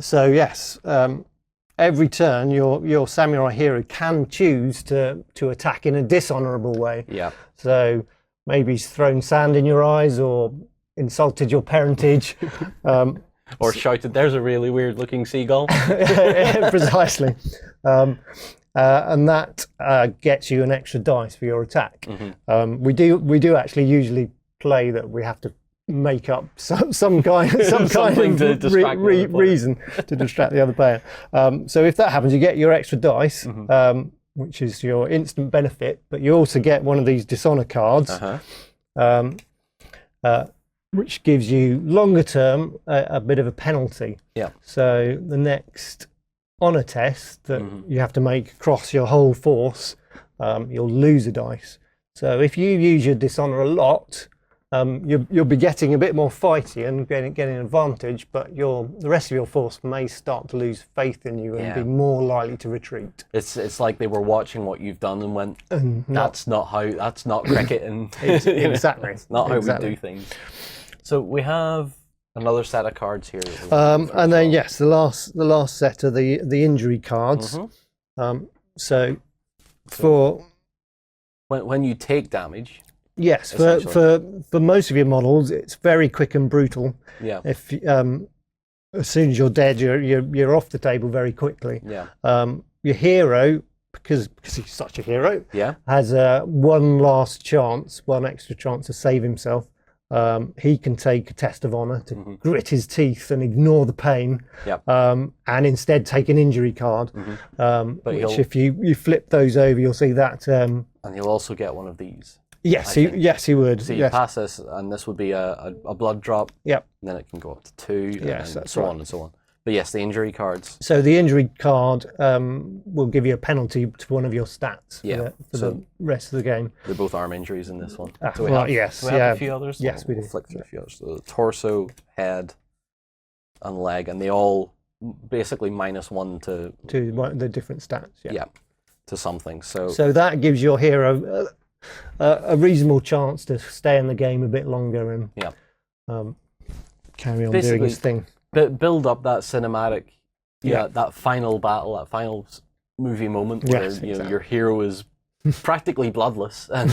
So yes, every turn your samurai hero can choose to attack in a dishonourable way. Yeah. So maybe he's thrown sand in your eyes or insulted your parentage. Or shouted, "There's a really weird-looking seagull." Precisely, and that gets you an extra dice for your attack. We do actually usually play that we have to make up some kind of reason to distract the other player. So if that happens, you get your extra dice, which is your instant benefit, but you also get one of these dishonor cards. Which gives you longer term a bit of a penalty. Yeah. So the next honor test that you have to make across your whole force, you'll lose a dice. So if you use your dishonor a lot, you'll be getting a bit more fighty and getting an advantage, but the rest of your force may start to lose faith in you and be more likely to retreat. It's like they were watching what you've done and went, that's not cricket, and exactly. It's not how we do things. So we have another set of cards here. And then yes, the last set are the injury cards. So for when you take damage. Yes, for most of your models, it's very quick and brutal. Yeah. If as soon as you're dead, you're off the table very quickly. Yeah. Your hero, because he's such a hero, has one extra chance to save himself. He can take a test of honor to grit his teeth and ignore the pain, and instead take an injury card. Which, if you flip those over, you'll see that. And he'll also get one of these. Yes, he would. So you pass this, and this would be a blood drop. Yep. And then it can go up to 2, and so on and so on. But yes, the injury cards. So the injury card will give you a penalty to one of your stats for the rest of the game. They're both arm injuries in this one. We have a few others? Yes, we do. Flick through a few others. So the torso, head, and leg, and they all basically -1 to the different stats. Yeah. to something. So that gives your hero a reasonable chance to stay in the game a bit longer and carry on doing his thing. Build up that cinematic, that final battle, that final movie moment where your hero is practically bloodless and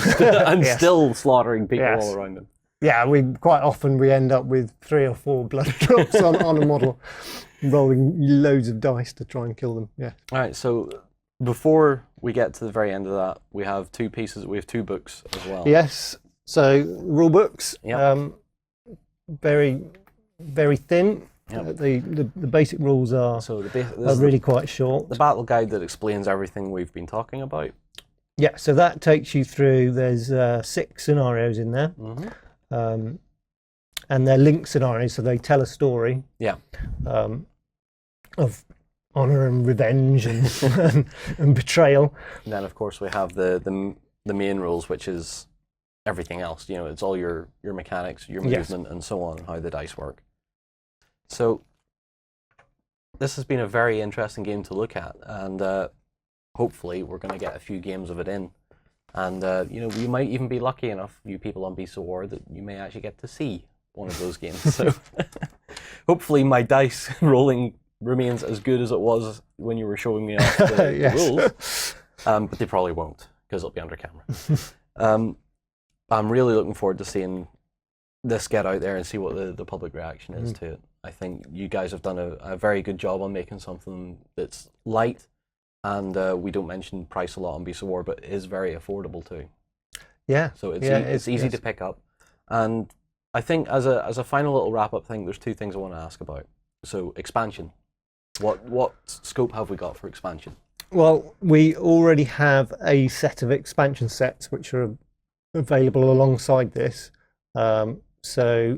still slaughtering people all around him. Yeah, quite often we end up with 3 or 4 blood drops on a model, rolling loads of dice to try and kill them. Yeah. All right, so before we get to the very end of that, we have 2 pieces. We have 2 books as well. Yes. So rule books, very, very thin. Yep. The basic rules are really quite short. The battle guide that explains everything we've been talking about. Yeah, so that takes you through. There's 6 scenarios in there. And they're linked scenarios, so they tell a story of honor and revenge and betrayal. And then, of course, we have the main rules, which is everything else. It's all your mechanics, your movement, and so on, how the dice work. So this has been a very interesting game to look at, and hopefully we're going to get a few games of it in. And, we might even be lucky enough, you people on Beasts of War, that you may actually get to see one of those games. So hopefully my dice rolling remains as good as it was when you were showing me off the rules. But they probably won't, because it'll be under camera. I'm really looking forward to seeing this get out there and see what the public reaction is to it. I think you guys have done a very good job on making something that's light, and we don't mention price a lot on Beasts of War, but is very affordable too. Yeah. So it's easy to pick up. And I think as a final little wrap-up thing, there's 2 things I want to ask about. So expansion. What scope have we got for expansion? Well, we already have a set of expansion sets which are available alongside this. So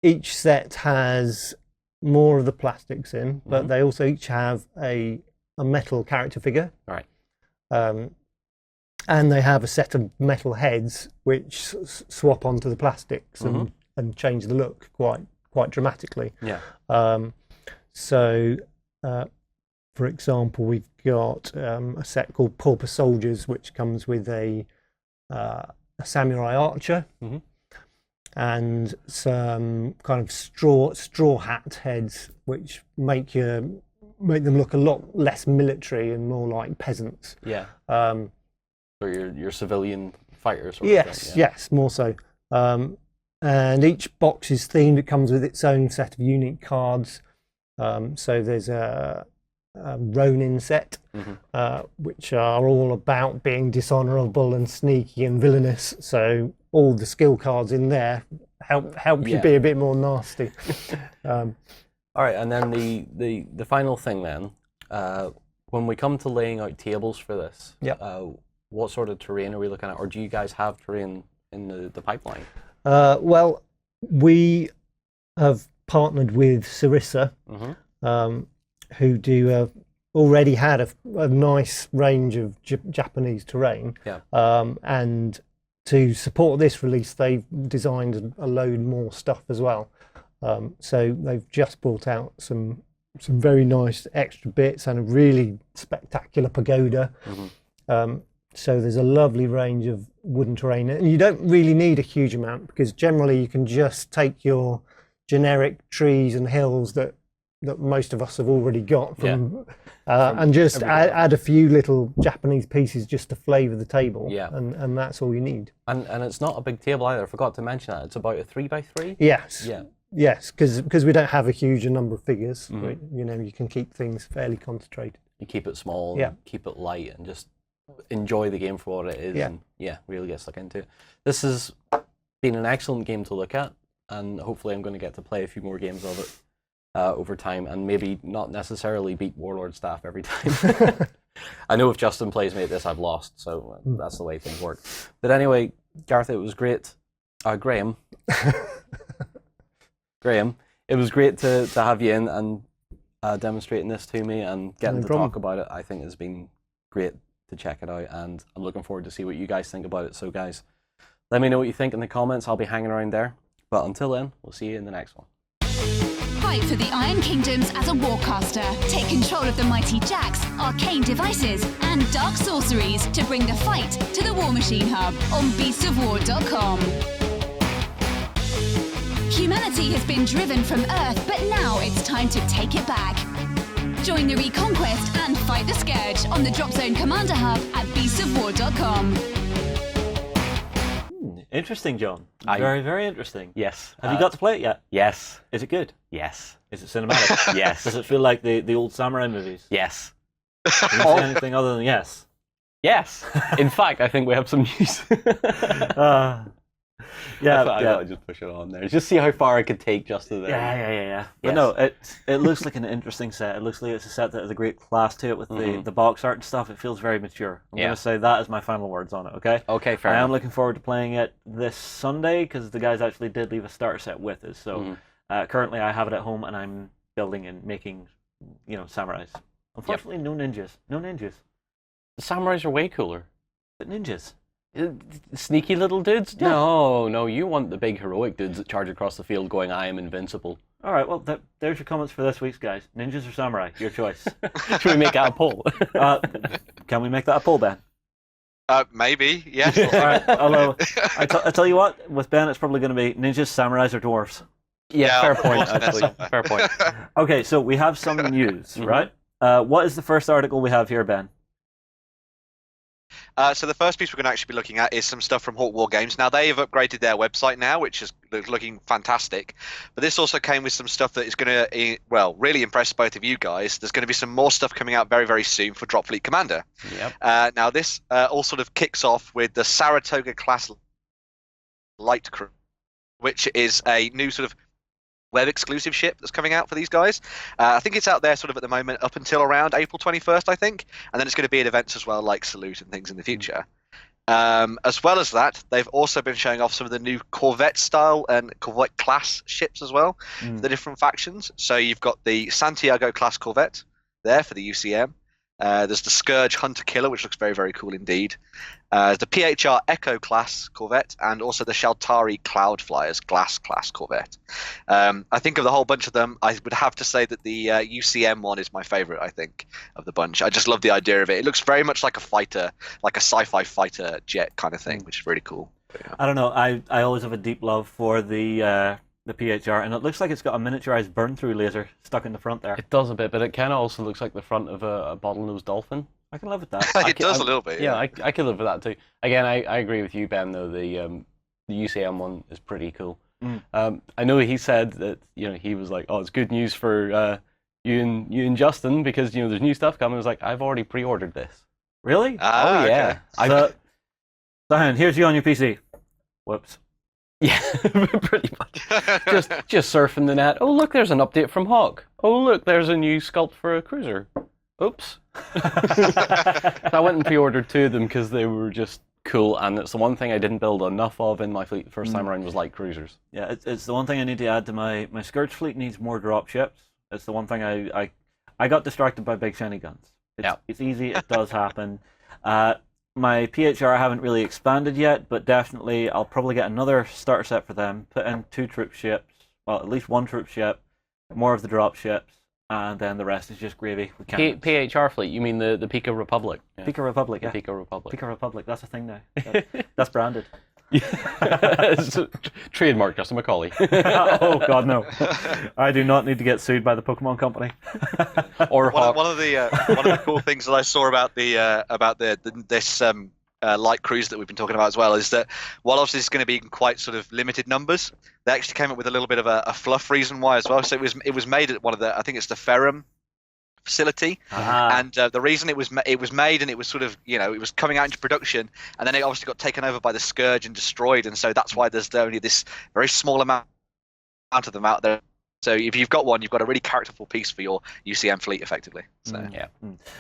each set has more of the plastics in, but they also each have a metal character figure. Right. And they have a set of metal heads which swap onto the plastics and change the look quite dramatically. Yeah. So, for example, we've got a set called Pauper Soldiers, which comes with a samurai archer and some kind of straw hat heads, which make them look a lot less military and more like peasants. Yeah. Or your civilian fighters. Yes, more so. And each box is themed. It comes with its own set of unique cards. So there's a Ronin set, which are all about being dishonourable and sneaky and villainous. So all the skill cards in there help you be a bit more nasty. All right, and then the final thing then, when we come to laying out tables for this, what sort of terrain are we looking at, or do you guys have terrain in the pipeline? Well, we have partnered with Sarissa, who already had a nice range of Japanese terrain. Yeah. And to support this release, they've designed a load more stuff as well. So they've just brought out some very nice extra bits and a really spectacular pagoda. So there's a lovely range of wooden terrain, and you don't really need a huge amount, because generally you can just take your generic trees and hills that most of us have already got and just add a few little Japanese pieces just to flavour the table. And that's all you need. And it's not a big table either. I forgot to mention that. It's about a 3x3? Yes. Yeah. Yes, because we don't have a huge number of figures. You can keep things fairly concentrated. You keep it small, keep it light, and just enjoy the game for what it is, and really get stuck into it. This has been an excellent game to look at, and hopefully I'm going to get to play a few more games of it over time, and maybe not necessarily beat Warlord Staff every time. I know if Justin plays me at this, I've lost, so that's the way things work. But anyway, Gareth, it was great. Graham, it was great to have you in and demonstrating this to me and getting to talk about it. I think it's been great to check it out, and I'm looking forward to see what you guys think about it. So guys, let me know what you think in the comments. I'll be hanging around there. But until then, we'll see you in the next one. Fight for the Iron Kingdoms as a warcaster. Take control of the mighty jacks, arcane devices, and dark sorceries to bring the fight to the War Machine Hub on beastsofwar.com. Humanity has been driven from Earth, but now it's time to take it back. Join the Reconquest and fight the Scourge on the Drop Zone Commander Hub at beastsofwar.com. Interesting, John. Very, very interesting. Yes. Have you got to play it yet? Yes. Is it good? Yes. Is it cinematic? Yes. Does it feel like the old samurai movies? Yes. Can you say anything other than yes? Yes. In fact, I think we have some news. Yeah, I thought I'd just push it on there. Just see how far I could take just to there. Yeah. But Yes. no, it looks like an interesting set. It looks like it's a set that has a great class to it with the box art and stuff. It feels very mature. I'm going to say that as my final words on it, okay? Okay, fair I am enough. looking forward to playing it this Sunday because the guys actually did leave a starter set with us. So currently I have it at home and I'm building and making, samurais. Unfortunately, no ninjas. No ninjas. The samurais are way cooler. But ninjas. Sneaky little dudes? Yeah. No, you want the big heroic dudes that charge across the field going, I am invincible. All right, well, there's your comments for this week's, guys. Ninjas or samurai? Your choice. Should we make that a poll? Can we make that a poll, Ben? Maybe, yes. All right, although, I tell you what, with Ben, it's probably going to be ninjas, samurais, or dwarves. Yeah, fair of point, course, actually. Fair point. Okay, so we have some news, right? What is the first article we have here, Ben? So the first piece we're going to actually be looking at is some stuff from Hawk War Games. Now, they have upgraded their website now, which is looking fantastic. But this also came with some stuff that is going to, really impress both of you guys. There's going to be some more stuff coming out very, very soon for Drop Fleet Commander. Yep. Now, this all sort of kicks off with the Saratoga-class light crew, which is a new sort of web exclusive ship that's coming out for these guys. I think it's out there sort of at the moment up until around April 21st, I think. And then it's going to be at events as well, like Salute and things in the future. As well as that, they've also been showing off some of the new Corvette style and Corvette class ships as well, for the different factions. So you've got the Santiago class Corvette there for the UCM. There's the Scourge Hunter Killer, which looks very, very cool indeed. The PHR Echo class Corvette, and also the Shaltari Cloud Flyers Glass class Corvette. I think of the whole bunch of them, I would have to say that the UCM one is my favorite, I think, of the bunch. I just love the idea of it. It looks very much like a fighter, like a sci-fi fighter jet kind of thing, which is really cool. Yeah. I don't know. I always have a deep love for the PHR, and it looks like it's got a miniaturized burn-through laser stuck in the front there. It does a bit, but it kind of also looks like the front of a bottlenose dolphin. I can live with that. It does a little bit. Yeah, I could live with that too. Again, I agree with you, Ben, though. The UCM one is pretty cool. I know he said that he was like, oh, it's good news for you and Justin because there's new stuff coming. I was like, I've already pre-ordered this. Really? Oh yeah. So, here's you on your PC. Whoops. Yeah, pretty much. just surfing the net. Oh, look, there's an update from Hawk. Oh, look, there's a new sculpt for a cruiser. Oops. So I went and pre-ordered 2 of them because they were just cool, and it's the one thing I didn't build enough of in my fleet the first time around was light cruisers. Yeah, it's the one thing I need to add to my Scourge fleet needs more drop ships. It's the one thing I got distracted by big shiny guns. It's easy, it does happen. My PHR I haven't really expanded yet, but definitely I'll probably get another starter set for them, put in 2 troop ships, well, at least 1 troop ship, more of the drop ships, and then the rest is just gravy. PHR fleet, you mean the Pika Republic? Yeah. Pika Republic, yeah. Pika Republic. Pika Republic, that's a thing now. That's branded. It's trademark Justin Macaulay. Oh God, no! I do not need to get sued by the Pokemon Company. Or Hawk. One of the cool things that I saw about this light cruise that we've been talking about as well is that while obviously it's going to be in quite sort of limited numbers, they actually came up with a little bit of a fluff reason why as well. So it was made at one of the, I think it's the Ferrum facility, and the reason it was made and it was sort of it was coming out into production, and then it obviously got taken over by the Scourge and destroyed, and so that's why there's only this very small amount of them out there. So if you've got one, you've got a really characterful piece for your UCM fleet, effectively. So yeah.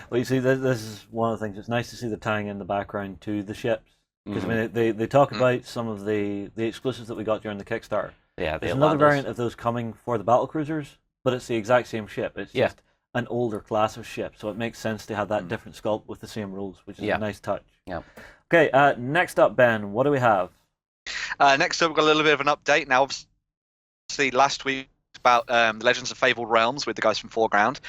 Well, you see, this is one of the things. It's nice to see the tying in the background to the ships, because I mean they talk about some of the exclusives that we got during the Kickstarter. Yeah, there's another variant of those coming for the battle cruisers, but it's the exact same ship. It's just an older class of ship, so it makes sense to have that different sculpt with the same rules, which is a nice touch. Yeah. Okay, next up, Ben, what do we have? Next up, we've got a little bit of an update. Now, obviously, last week about the Legends of Fabled Realms with the guys from Foreground.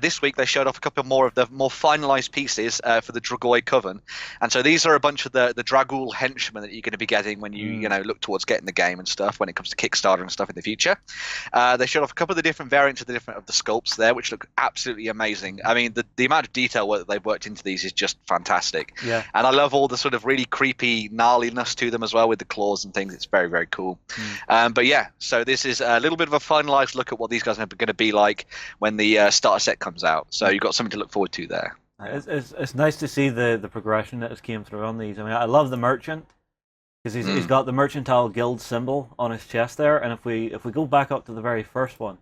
This week they showed off a couple more of the more finalized pieces for the Dragoi Coven, and so these are a bunch of the Dragul henchmen that you're going to be getting when you look towards getting the game and stuff when it comes to Kickstarter and stuff in the future. They showed off a couple of the different variants of the sculpts there, which look absolutely amazing. I mean, the amount of detail work that they've worked into these is just fantastic. Yeah. And I love all the sort of really creepy gnarliness to them as well with the claws and things. It's very, very cool. But yeah, so this is a little bit of a finalized look at what these guys are going to be like when the starter set comes out. So you've got something to look forward to there. It's nice to see the progression that has came through on these. I mean, I love the merchant because he's got the mercantile guild symbol on his chest there, and if we go back up to the very first one,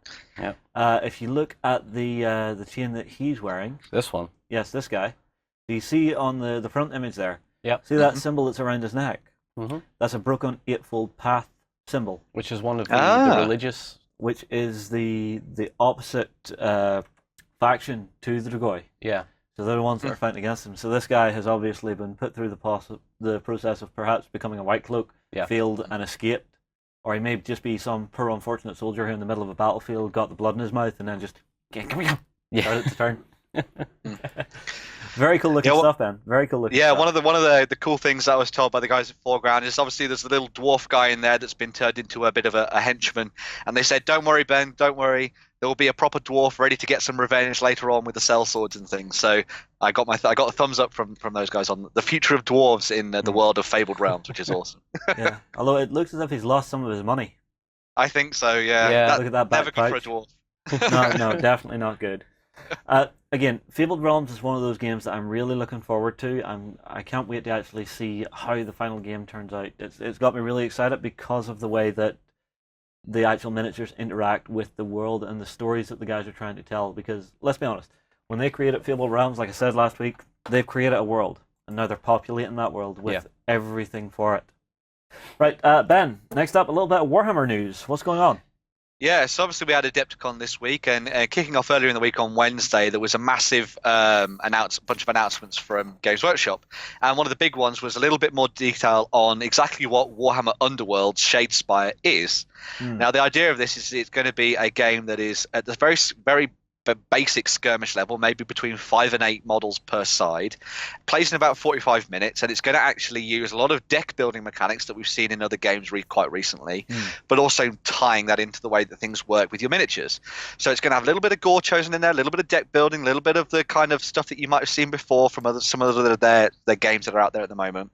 if you look at the chain that he's wearing, This one. yes, this guy, you see on the front image there, Yep. see that symbol that's around his neck? Mm-hmm. That's a broken eightfold path symbol, Which is one of the religious. which is the opposite faction to the Dragoi. Yeah. So they're the ones that are fighting against him. So this guy has obviously been put through the process of perhaps becoming a White Cloak, failed and escaped, or he may just be some poor unfortunate soldier who in the middle of a battlefield got the blood in his mouth and then just come here, started to turn. Very cool looking stuff, Ben. Very cool looking. Yeah, stuff. one of the cool things that I was told by the guys at Foreground is obviously there's a little dwarf guy in there that's been turned into a bit of a henchman, and they said, "Don't worry, Ben, don't worry. There will be a proper dwarf ready to get some revenge later on with the sellswords and things." So I got I got a thumbs up from those guys on the future of dwarves in the world of Fabled Realms, which is awesome. Yeah, although it looks as if he's lost some of his money. I think so. Yeah. Yeah. Look at that Never back good for a pouch. dwarf. No, definitely not good. Again, Fabled Realms is one of those games that I'm really looking forward to. I can't wait to actually see how the final game turns out. It's got me really excited because of the way that the actual miniatures interact with the world and the stories that the guys are trying to tell. Because, let's be honest, when they created Fabled Realms, like I said last week, they've created a world, and now they're populating that world with everything for it. Right, Ben, next up, a little bit of Warhammer news. What's going on? Yeah, so obviously we had AdeptiCon this week, and kicking off earlier in the week on Wednesday, there was a massive bunch of announcements from Games Workshop, and one of the big ones was a little bit more detail on exactly what Warhammer Underworld's Shadespire is. Now, the idea of this is it's going to be a game that is at the very, very basic skirmish level, maybe between 5 and 8 models per side, plays in about 45 minutes, and it's going to actually use a lot of deck building mechanics that we've seen in other games quite recently, but also tying that into the way that things work with your miniatures. So it's going to have a little bit of gore chosen in there, a little bit of deck building, a little bit of the kind of stuff that you might have seen before from some of the games that are out there at the moment.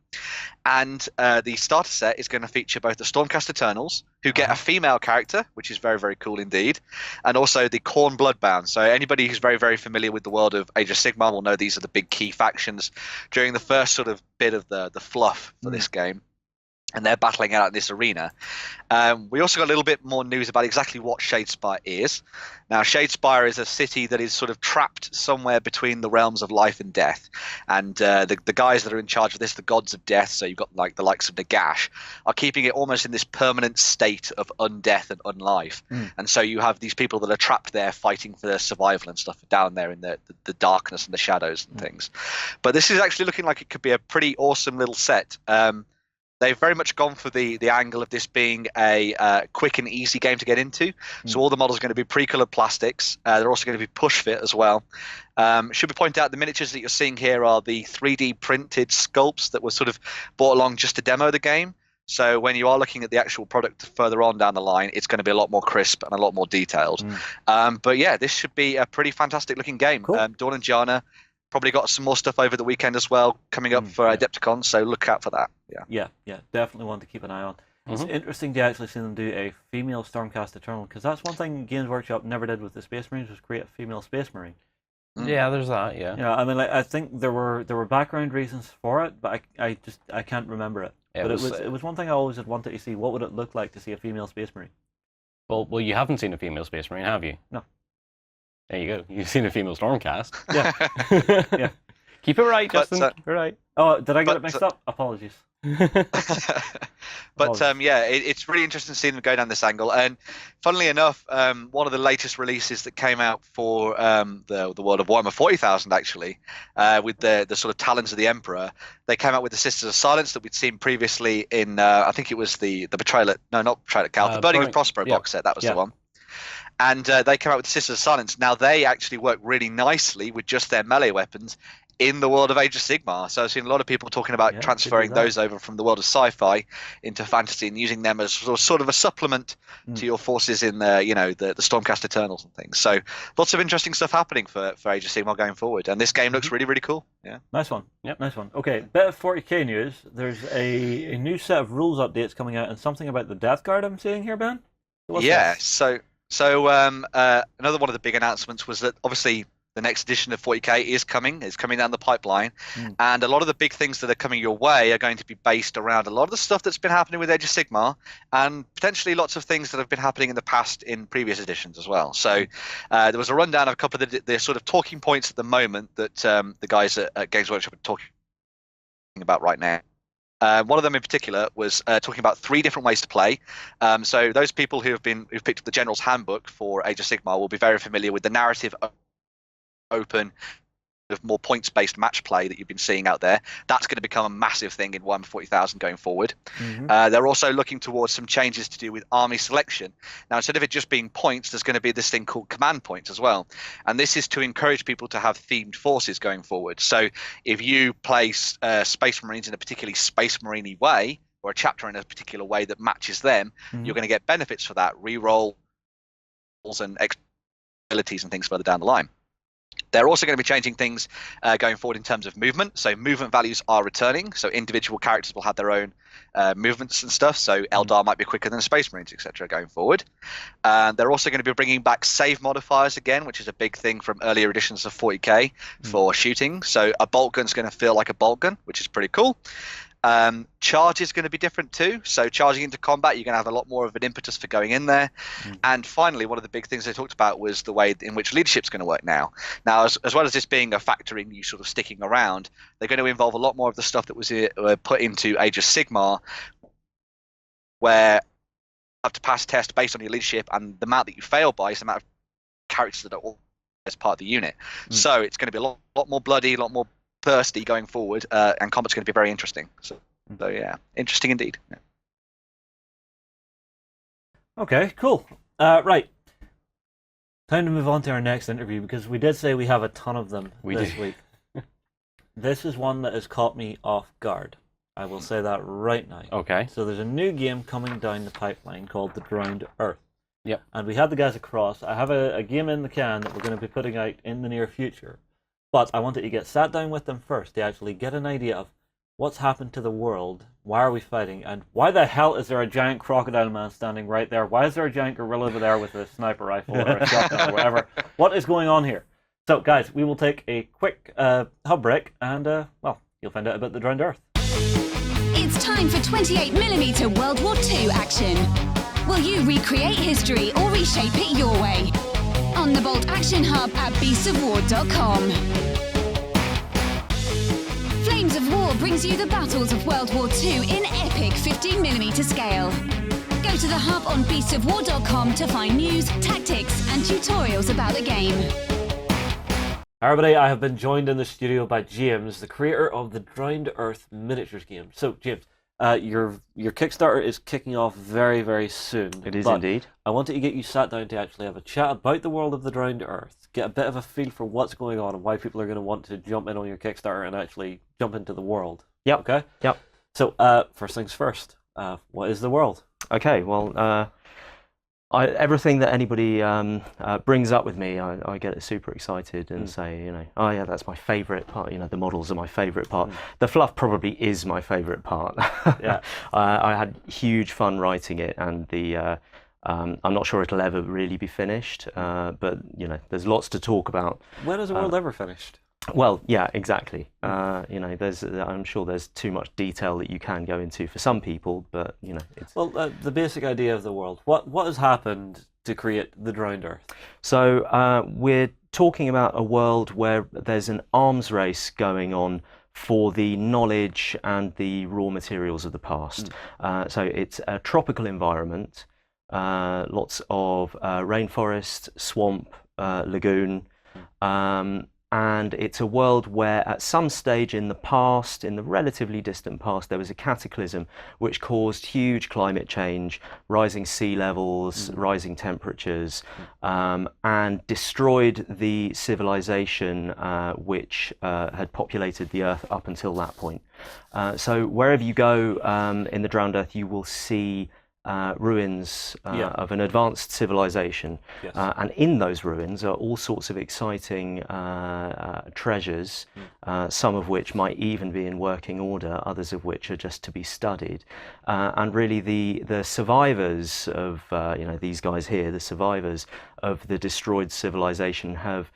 And the starter set is going to feature both the Stormcast Eternals, who get a female character, which is very, very cool indeed, and also the Khorne Bloodbound. So anybody who's very, very familiar with the world of Age of Sigmar will know these are the big key factions during the first sort of bit of the fluff for this game. And they're battling out in this arena. We also got a little bit more news about exactly what Shadespire is. Now, Shadespire is a city that is sort of trapped somewhere between the realms of life and death. And the guys that are in charge of this, the gods of death, so you've got like the likes of Nagash, are keeping it almost in this permanent state of undeath and unlife. And so you have these people that are trapped there fighting for their survival and stuff down there in the darkness and the shadows and things. But this is actually looking like it could be a pretty awesome little set. They've very much gone for the angle of this being a quick and easy game to get into. So all the models are going to be pre-colored plastics. They're also going to be push fit as well. Should we point out the miniatures that you're seeing here are the 3D printed sculpts that were sort of brought along just to demo the game. So when you are looking at the actual product further on down the line, it's going to be a lot more crisp and a lot more detailed. But yeah, this should be a pretty fantastic looking game. Cool. Dawn and Gianna probably got some more stuff over the weekend as well coming up for AdeptiCon, so look out for that. Yeah, definitely one to keep an eye on. It's interesting to actually see them do a female Stormcast Eternal, because that's one thing Games Workshop never did with the Space Marines, was create a female Space Marine. Yeah, there's that. Yeah. Yeah, I mean, like, I think there were background reasons for it, but I can't remember it. Yeah, but it was one thing I always had wanted to see. What would it look like to see a female Space Marine? Well, you haven't seen a female Space Marine, have you? No. There you go. You've seen a female Stormcast. Yeah. Yeah. Keep it right, Justin. Keep it right. Oh, did I get it mixed up? Apologies. But yeah, it's really interesting seeing them go down this angle. And funnily enough, one of the latest releases that came out for the world of Warhammer 40,000 actually, with the sort of Talons of the Emperor, they came out with the Sisters of Silence that we'd seen previously in I think it was the Betrayal at, no, not Betrayal at Cal, the Burning of Prospero box set. That was the one. and they came out with the Sisters of Silence. Now they actually work really nicely with just their melee weapons in the world of Age of Sigmar. So I've seen a lot of people talking about transferring those over from the world of sci-fi into fantasy and using them as sort of a supplement to your forces in the the Stormcast Eternals and things. So lots of interesting stuff happening for Age of Sigmar going forward, and this game looks really, really cool. Yeah, nice one. Yep, nice one. Okay, bit of 40k news. There's a new set of rules updates coming out, and something about the Death Guard I'm seeing here, Ben. What's this? So another one of the big announcements was that obviously the next edition of 40k is coming down the pipeline, and a lot of the big things that are coming your way are going to be based around a lot of the stuff that's been happening with Age of Sigmar, and potentially lots of things that have been happening in the past in previous editions as well. So there was a rundown of a couple of the sort of talking points at the moment that the guys at Games Workshop are talking about right now. One of them in particular was talking about 3 different ways to play. So those people who've picked up the General's Handbook for Age of Sigmar will be very familiar with the narrative open, of more points-based match play that you've been seeing out there. That's going to become a massive thing in Warhammer 40,000 going forward. They're also looking towards some changes to do with army selection. Now, instead of it just being points, there's going to be this thing called command points as well. And this is to encourage people to have themed forces going forward. So if you play Space Marines in a particularly Space Marine-y way, or a chapter in a particular way that matches them, you're going to get benefits for that, re-rolls and abilities and things further down the line. They're also going to be changing things going forward in terms of movement. So movement values are returning. So individual characters will have their own movements and stuff. So Eldar might be quicker than Space Marines, etc. going forward. They're also going to be bringing back save modifiers again, which is a big thing from earlier editions of 40k for shooting. So a bolt gun's going to feel like a bolt gun, which is pretty cool. Charge is going to be different too. So charging into combat, you're going to have a lot more of an impetus for going in there. And finally, one of the big things they talked about was the way in which leadership's going to work now. Now, as well as this being a factor in you sort of sticking around, they're going to involve a lot more of the stuff that was put into Age of Sigmar, where you have to pass a test based on your leadership, and the amount that you fail by is the amount of characters that are all as part of the unit. So it's going to be a lot more bloody, a lot more thirsty going forward, and combat's going to be very interesting. So yeah, interesting indeed. Yeah. Okay, cool. Right. Time to move on to our next interview, because we did say we have a ton of them this week. This is one that has caught me off guard. I will say that right now. Okay. So there's a new game coming down the pipeline called The Drowned Earth. Yep. And we had the guys across. I have a game in the can that we're going to be putting out in the near future. But I wanted to get sat down with them first to actually get an idea of what's happened to the world, why are we fighting, and why the hell is there a giant crocodile man standing right there? Why is there a giant gorilla over there with a sniper rifle or a shotgun or whatever? What is going on here? So, guys, we will take a quick hub break, and, well, you'll find out about The Drowned Earth. It's time for 28mm World War II action. Will you recreate history or reshape it your way? On the Bolt Action Hub at beastsofwar.com. Flames of War brings you the battles of World War II in epic 15mm scale. Go to the hub on beastsofwar.com to find news, tactics, and tutorials about the game. Hi everybody, I have been joined in the studio by James, the creator of the Drowned Earth miniatures game. So, James, your Kickstarter is kicking off very, very soon. It is indeed. I wanted to get you sat down to actually have a chat about the world of the Drowned Earth, get a bit of a feel for what's going on and why people are going to want to jump in on your Kickstarter and actually jump into the world. Yep. Okay? Yep. So, first things first, what is the world? Okay, well, everything that anybody brings up with me, I get super excited and say, oh yeah, that's my favourite part. The models are my favourite part. The fluff probably is my favourite part. Yeah. I had huge fun writing it, and I'm not sure it'll ever really be finished. But there's lots to talk about. When is the world ever finished? Well, yeah, exactly. I'm sure there's too much detail that you can go into for some people, but it's... Well, the basic idea of the world. What has happened to create the Drowned Earth? So we're talking about a world where there's an arms race going on for the knowledge and the raw materials of the past. So it's a tropical environment, lots of rainforest, swamp, lagoon. and it's a world where at some stage in the past, in the relatively distant past, there was a cataclysm which caused huge climate change, rising sea levels, rising temperatures, and destroyed the civilization which had populated the Earth up until that point. So wherever you go in the Drowned Earth, you will see ruins of an advanced civilization, and in those ruins are all sorts of exciting treasures, some of which might even be in working order, others of which are just to be studied. And really the survivors of these guys here, the survivors of the destroyed civilization, have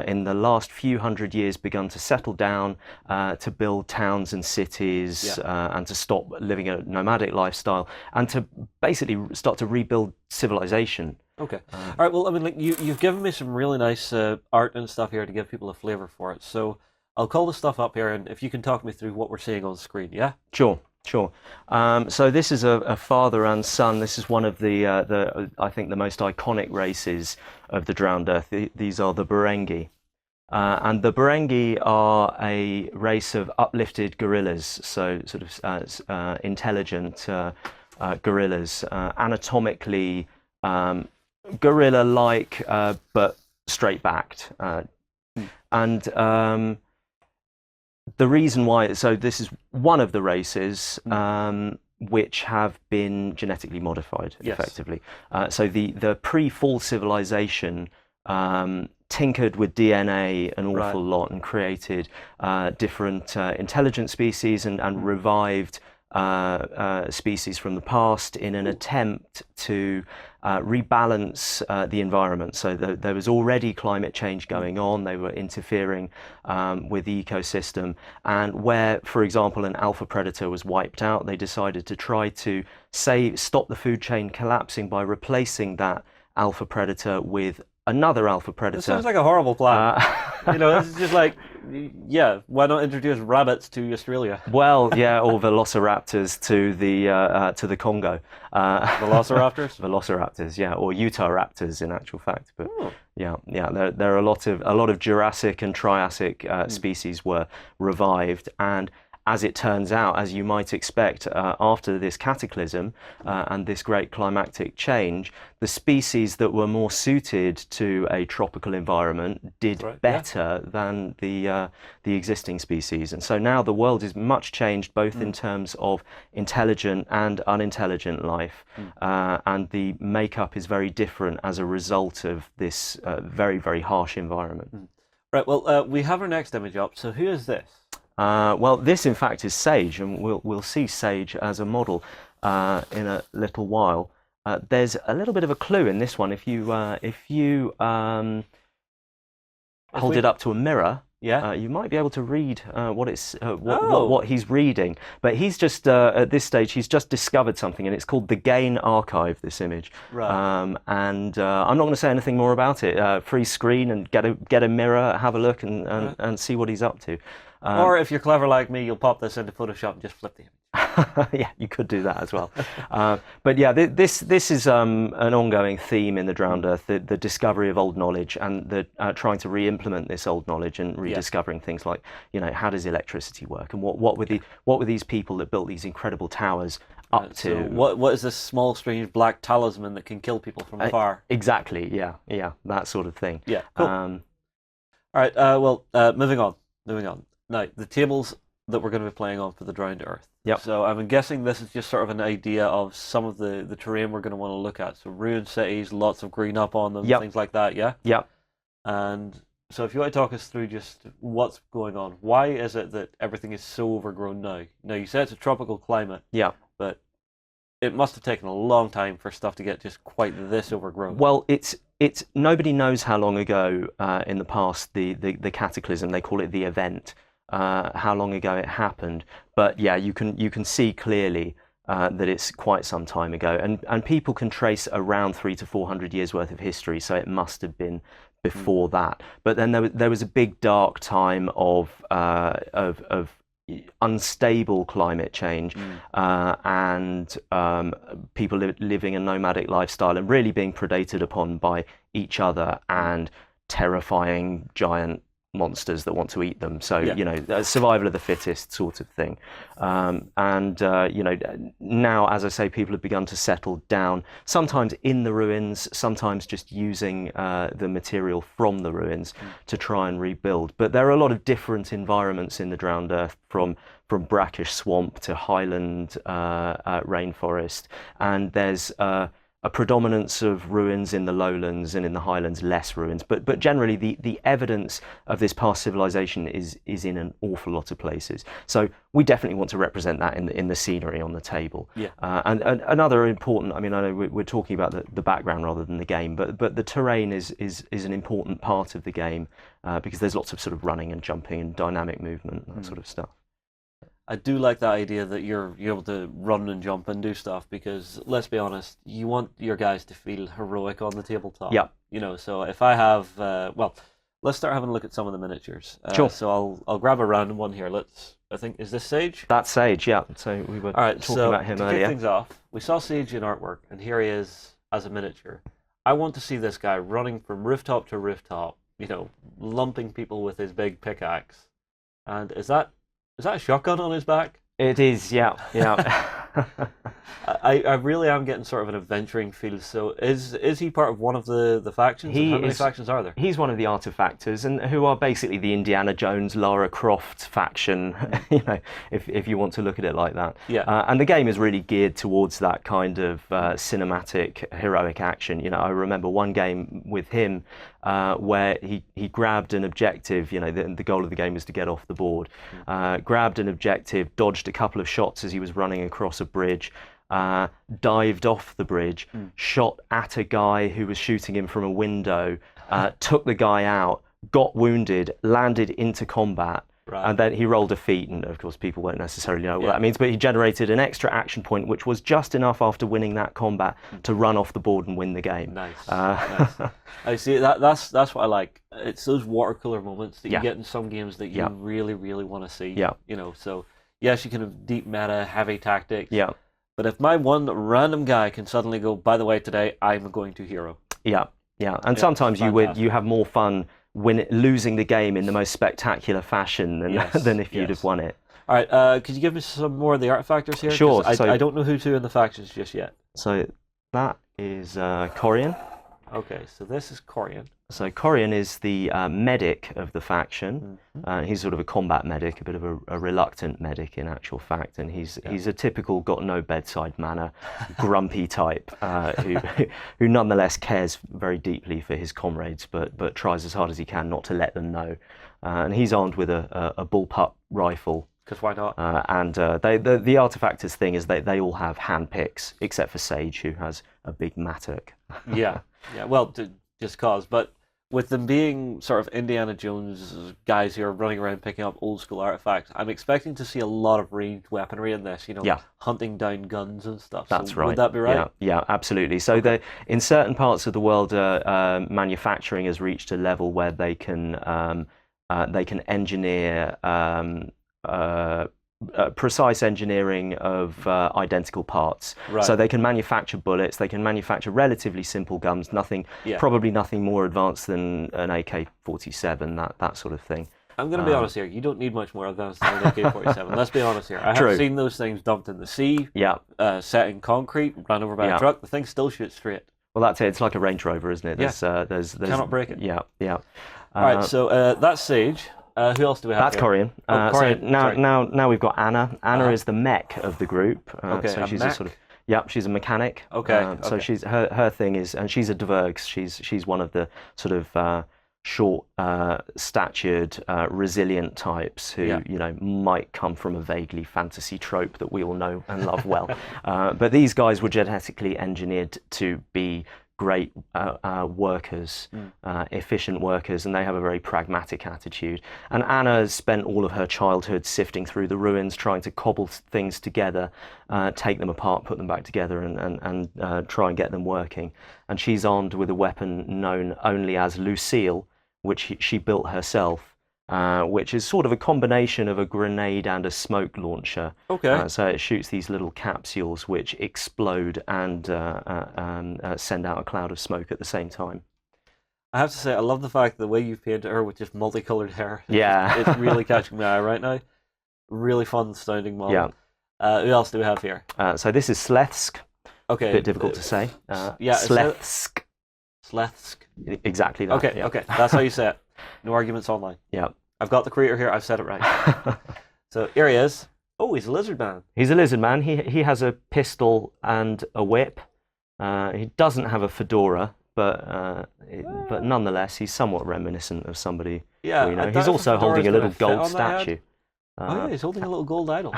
in the last few hundred years begun to settle down, to build towns and cities, and to stop living a nomadic lifestyle, and to basically start to rebuild civilization. Okay. All right. Well, I mean, like you've given me some really nice art and stuff here to give people a flavor for it. So I'll call the stuff up here, and if you can talk me through what we're seeing on the screen, yeah? Sure. So this is a father and son. This is one of the I think the most iconic races of the Drowned Earth. These are the Barengi. And the Barengi are a race of uplifted gorillas, so sort of intelligent gorillas, anatomically gorilla-like, but straight-backed. And the reason why, so this is one of the races which have been genetically modified, effectively. So the pre-fall civilization tinkered with DNA an awful lot and created different intelligent species and revived species from the past in an attempt to rebalance the environment. So there was already climate change going on. They were interfering with the ecosystem, and where, for example, an alpha predator was wiped out, they decided to try to stop the food chain collapsing by replacing that alpha predator with another alpha predator. This sounds like a horrible plan. This is just like, why not introduce rabbits to Australia? Well, or velociraptors to the Congo. Velociraptors? Velociraptors, or Utah raptors in actual fact. But there are a lot of Jurassic and Triassic species were revived, and as it turns out, as you might expect, after this cataclysm and this great climactic change, the species that were more suited to a tropical environment did better than the existing species. And so now the world is much changed, both in terms of intelligent and unintelligent life, and the makeup is very different as a result of this very, very harsh environment. Right, well, we have our next image up, so who is this? Well, this in fact is Sage, and we'll see Sage as a model in a little while. There's a little bit of a clue in this one. If you hold it up to a mirror, you might be able to read what he's reading. But he's just at this stage he's just discovered something, and it's called the Gain Archive. This image, and I'm not going to say anything more about it. Freeze screen and get a mirror, have a look, and see what he's up to. Or if you're clever like me, you'll pop this into Photoshop and just flip the image. You could do that as well. But this is an ongoing theme in the Drowned Earth: the discovery of old knowledge, and the trying to re-implement this old knowledge and rediscovering things like, how does electricity work, and what were these people that built these incredible towers up to? So what is this small, strange black talisman that can kill people from afar? Exactly. Yeah, that sort of thing. Yeah. Cool. All right. Moving on. Now, the tables that we're going to be playing on for the Drowned Earth. Yep. So I'm guessing this is just sort of an idea of some of the terrain we're going to want to look at. So ruined cities, lots of green up on them, things like that, yeah? Yeah. And so if you want to talk us through just what's going on, why is it that everything is so overgrown now? Now, you said it's a tropical climate. Yeah. But it must have taken a long time for stuff to get just quite this overgrown. Well, it's nobody knows how long ago in the past the cataclysm, they call it the event, how long ago it happened. But you can see clearly that it's quite some time ago, and people can trace around 300 to 400 years worth of history, so it must have been before that. But then there was a big dark time of unstable climate change, and people living a nomadic lifestyle and really being predated upon by each other and terrifying giant monsters that want to eat them. So Yeah. you know, survival of the fittest sort of thing. You know, now, as I say, people have begun to settle down. Sometimes in the ruins, sometimes just using the material from the ruins to try and rebuild. But there are a lot of different environments in the Drowned Earth, from brackish swamp to highland rainforest, and there's a predominance of ruins in the lowlands, and in the highlands less ruins. But generally the evidence of this past civilization is in an awful lot of places. So we definitely want to represent that in the scenery on the table. Yeah. And another important, I mean, I know we're talking about the background rather than the game, but the terrain is an important part of the game, because there's lots of sort of running and jumping and dynamic movement and that sort of stuff. I do like the idea that you're able to run and jump and do stuff, because let's be honest, you want your guys to feel heroic on the tabletop. Yeah. You know, so if I have, well, let's start having a look at some of the miniatures. Sure. So I'll grab a random one here. I think, is this Sage? That's Sage, yeah. So we were All right, talking so about him to earlier. kick things off, we saw Sage in artwork, and here he is as a miniature. I want to see this guy running from rooftop to rooftop, you know, lumping people with his big pickaxe. And is that a shotgun on his back? It is, yeah. I really am getting sort of an adventuring feel. So is he part of one of the factions? He And how many is- factions are there? He's one of the artifactors, and who are basically the Indiana Jones, Lara Croft faction, you know, if you want to look at it like that. Yeah. And the game is really geared towards that kind of cinematic, heroic action. You know, I remember one game with him where he grabbed an objective. You know, the goal of the game was to get off the board. Grabbed an objective, dodged a couple of shots as he was running across a bridge. Dived off the bridge, shot at a guy who was shooting him from a window, took the guy out, got wounded, landed into combat, Right. and then he rolled a feat, and of course people won't necessarily know what that means, but he generated an extra action point, which was just enough after winning that combat to run off the board and win the game. Nice. Nice. I see. That's what I like. It's those watercolor moments that you Yeah. get in some games that you Yeah. really, really want to see. Yeah. You know, so yes, you can have deep meta, heavy tactics. Yeah, But if my one random guy can suddenly go, by the way, today I'm going to hero. yeah. And Yeah, sometimes fantastic. you have more fun losing the game in the most spectacular fashion than Yes, than if you'd yes. have won it. All right, could you give me some more of the artifactors here? 'Cause Sure, I, so- I don't know who to in the factions just yet. So that is Corian. Okay, so this is Corian. So Corian is the medic of the faction. He's sort of a combat medic, a bit of a reluctant medic in actual fact, and he's a typical got no bedside manner, grumpy type who nonetheless cares very deeply for his comrades, but tries as hard as he can not to let them know. And he's armed with a bullpup rifle. Because why not? And the artifactors thing is they all have hand picks, except for Sage, who has a big mattock. Yeah. Well, just cause, but with them being sort of Indiana Jones guys who are running around picking up old school artifacts, I'm expecting to see a lot of ranged weaponry in this. You know, Yeah. hunting down guns and stuff. That's So right. Would that be right? Yeah, absolutely. So in certain parts of the world, manufacturing has reached a level where they can engineer precise engineering of identical parts. Right. So they can manufacture bullets. They can manufacture relatively simple guns. Yeah. Probably nothing more advanced than an AK-47. That sort of thing. I'm going to be honest here. You don't need much more advanced than an AK-47. Let's be honest here. I True. have seen those things dumped in the sea, Yeah. set in concrete, run over by Yeah. a truck. The thing still shoots straight. Well, that's it. It's like a Range Rover, isn't it? There's Cannot break it. Yeah. All right, so that's Sage. Who else do we have? That's here? Corian. Corian, So sorry. now we've got Anna. Anna is the mech of the group. Okay, so a she's mech? a sort of she's a mechanic. Okay, So okay. she's her thing is, and she's a Dvergs. She's one of the sort of short, statured, resilient types who Yeah. might come from a vaguely fantasy trope that we all know and love well. But these guys were genetically engineered to be great workers, efficient workers, and they have a very pragmatic attitude. And Anna has spent all of her childhood sifting through the ruins, trying to cobble things together, take them apart, put them back together, and try and get them working. And she's armed with a weapon known only as Lucille, which she built herself. Which is sort of a combination of a grenade and a smoke launcher. Okay. So it shoots these little capsules which explode and send out a cloud of smoke at the same time. I have to say, I love the fact that the way you've painted her with just multicolored hair. Yeah. It's really catching my eye right now. Really fun sounding model. Yeah. Who else do we have here? So this is Slethsk. Okay. A bit difficult to say. Yeah. Slethsk. Slethsk. Exactly that. Okay. Yeah. Okay. That's how you say it. No arguments online. Yeah. I've got the creator here. I've said it right. So here he is. Oh, he's a lizard man. He's a lizard man. He has a pistol and a whip. He doesn't have a fedora, but nonetheless, he's somewhat reminiscent of somebody. Yeah. You know. He's also holding a little gold statue. Oh yeah, he's holding a little gold idol.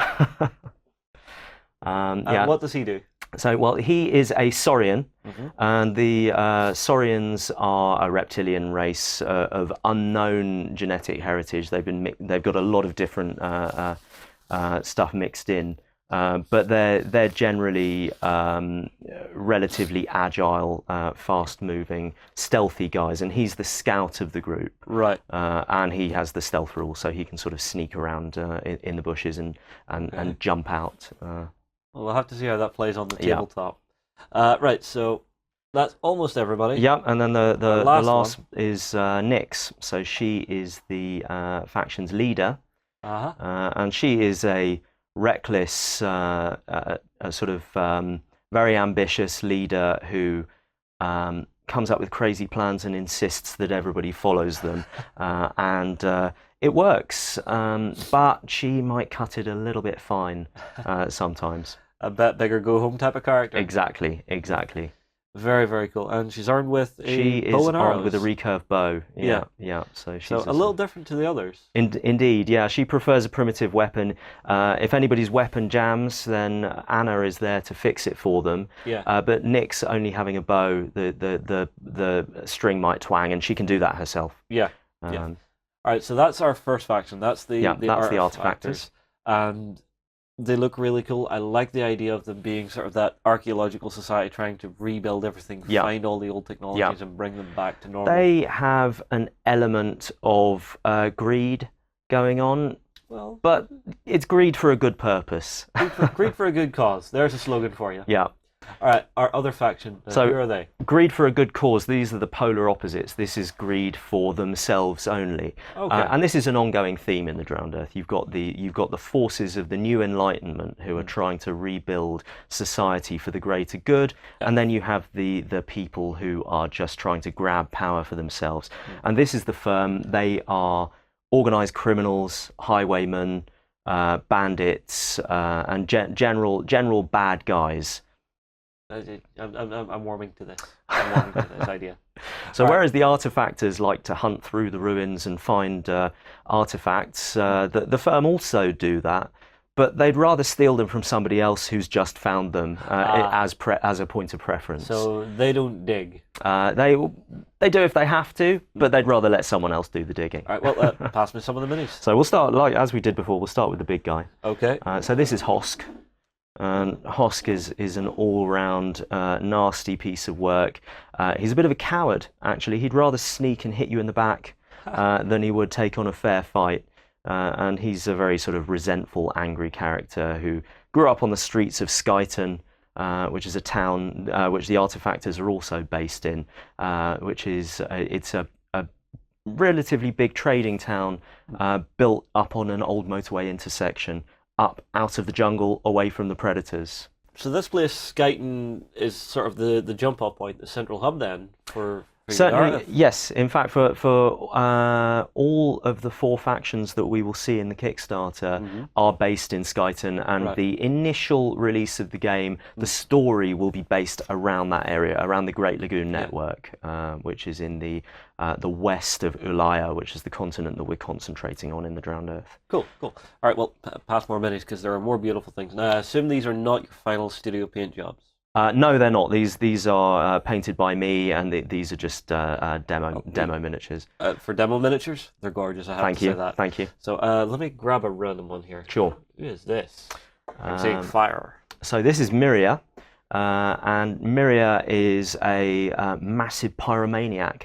Yeah. What does he do? So, well, he is a Saurian, and the Saurians are a reptilian race of unknown genetic heritage. They've got a lot of different stuff mixed in, but they're generally relatively agile, fast-moving, stealthy guys. And he's the scout of the group, right? And he has the stealth rule, so he can sort of sneak around in the bushes and jump out. Well, we'll have to see how that plays on the tabletop. Right, so that's almost everybody. Yep, and then the last one is Nyx. So she is the faction's leader, and she is a reckless, a sort of very ambitious leader who comes up with crazy plans and insists that everybody follows them, and it works, but she might cut it a little bit fine sometimes. A bet bigger go home type of character. Exactly. Very, very cool. And she's armed with a She is bow and arrows. armed with a recurve bow. Yeah. So she's a little different to the others. Indeed, yeah. She prefers a primitive weapon. If anybody's weapon jams, then Anna is there to fix it for them. Yeah. But Nyx only having a bow, the string might twang, and she can do that herself. Yeah. All right. So that's our first faction. That's the Artifactors. And they look really cool. I like the idea of them being sort of that archaeological society trying to rebuild everything, find all the old technologies and bring them back to normal. They have an element of greed going on, but it's greed for a good purpose. Greed for a good cause. There's a slogan for you. Yeah. All right, our other faction, so, who are they? Greed for a good cause. These are the polar opposites. This is greed for themselves only. Okay. And this is an ongoing theme in the Drowned Earth. You've got the forces of the New Enlightenment who are trying to rebuild society for the greater good, and then you have the people who are just trying to grab power for themselves. And this is the firm. They are organized criminals, highwaymen, bandits, and general bad guys. I'm warming to this. I'm warming to this idea. So whereas the artifactors like to hunt through the ruins and find artifacts, the firm also do that, but they'd rather steal them from somebody else who's just found them as a point of preference. So they don't dig. They do if they have to, but they'd rather let someone else do the digging. All right, well, pass me some of the minis. So we'll start, as we did before, we'll start with the big guy. Okay. So this is Hosk. And Hosk is an all-round nasty piece of work. He's a bit of a coward, actually. He'd rather sneak and hit you in the back than he would take on a fair fight. And he's a very sort of resentful, angry character who grew up on the streets of Skyton, which is a town which the artifactors are also based in, which is it's a relatively big trading town built up on an old motorway intersection, up out of the jungle, away from the predators. So this place, Skyton, is sort of the jump-off point, the central hub then for certainly, yes. In fact, for all of the 4 factions that we will see in the Kickstarter are based in Skyton, and the initial release of the game, the story will be based around that area, around the Great Lagoon Network, which is in the west of Ulaya, which is the continent that we're concentrating on in the Drowned Earth. Cool. All right, well, pass more minis because there are more beautiful things. Now, I assume these are not your final studio paint jobs. No, they're not. These are painted by me, and these are just demo miniatures. For demo miniatures, they're gorgeous. I have to say that. Thank you. So let me grab a random one here. Sure. Who is this? I'm seeing fire. So this is Miria, and Miria is a massive pyromaniac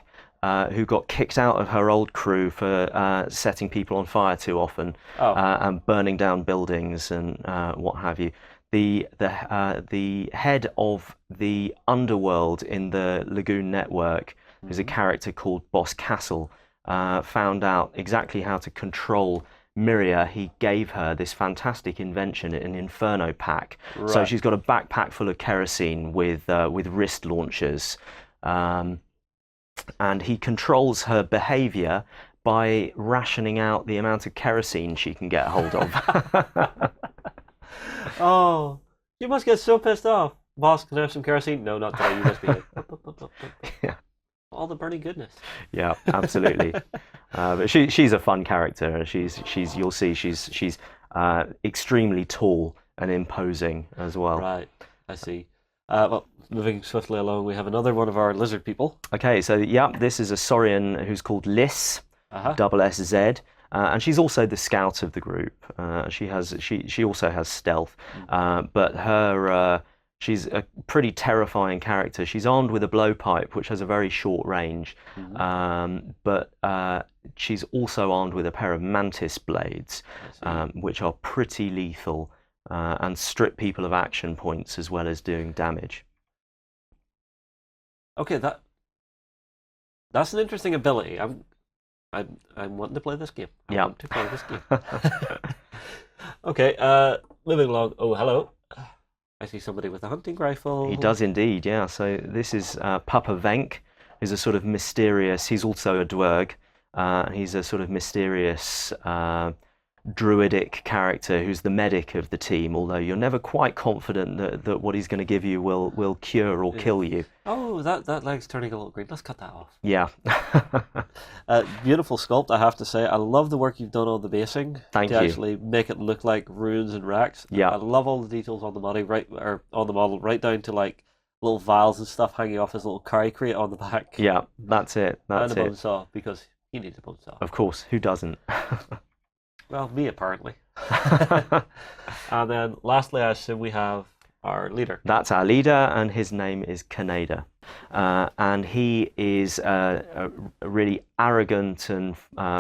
who got kicked out of her old crew for setting people on fire too often and burning down buildings and what have you. The head of the underworld in the Lagoon Network who's a character called Boss Castle, found out exactly how to control Miria. He gave her this fantastic invention, an Inferno pack. Right. So she's got a backpack full of kerosene with wrist launchers, and he controls her behaviour by rationing out the amount of kerosene she can get hold of. Oh, you must get so pissed off. Boss, can I have some kerosene? No, not today. You must be. Yeah. All the burning goodness. Yeah, absolutely. But she's a fun character. She's you'll see she's extremely tall and imposing as well. Right, I see. Well, moving swiftly along, we have another one of our lizard people. Okay, so yeah, this is a Saurian who's called Liss, double SZ. And she's also the scout of the group. She also has stealth, but she's a pretty terrifying character. She's armed with a blowpipe, which has a very short range, but she's also armed with a pair of mantis blades, which are pretty lethal and strip people of action points as well as doing damage. Okay, that's an interesting ability. I'm wanting to play this game. I want to play this game. Okay, moving along. Oh, hello. I see somebody with a hunting rifle. He does indeed, yeah. So this is Papa Venk, who's a sort of mysterious. He's also a dwerg. He's a sort of mysterious druidic character who's the medic of the team. Although you're never quite confident that what he's going to give you will cure or kill you. Oh, that leg's turning a little green. Let's cut that off. Yeah. Beautiful sculpt, I have to say. I love the work you've done on the basing. Thank to you. Actually make it look like runes and racks. Yeah. I love all the details on the model, right down to like little vials and stuff hanging off his little carry crate on the back. Yeah, that's it. That's and a it. buzzsaw, because he needs a buzzsaw. Of course, who doesn't? Well, me apparently. And then lastly, I assume we have our leader. That's our leader, and his name is Kaneda. And he is really arrogant and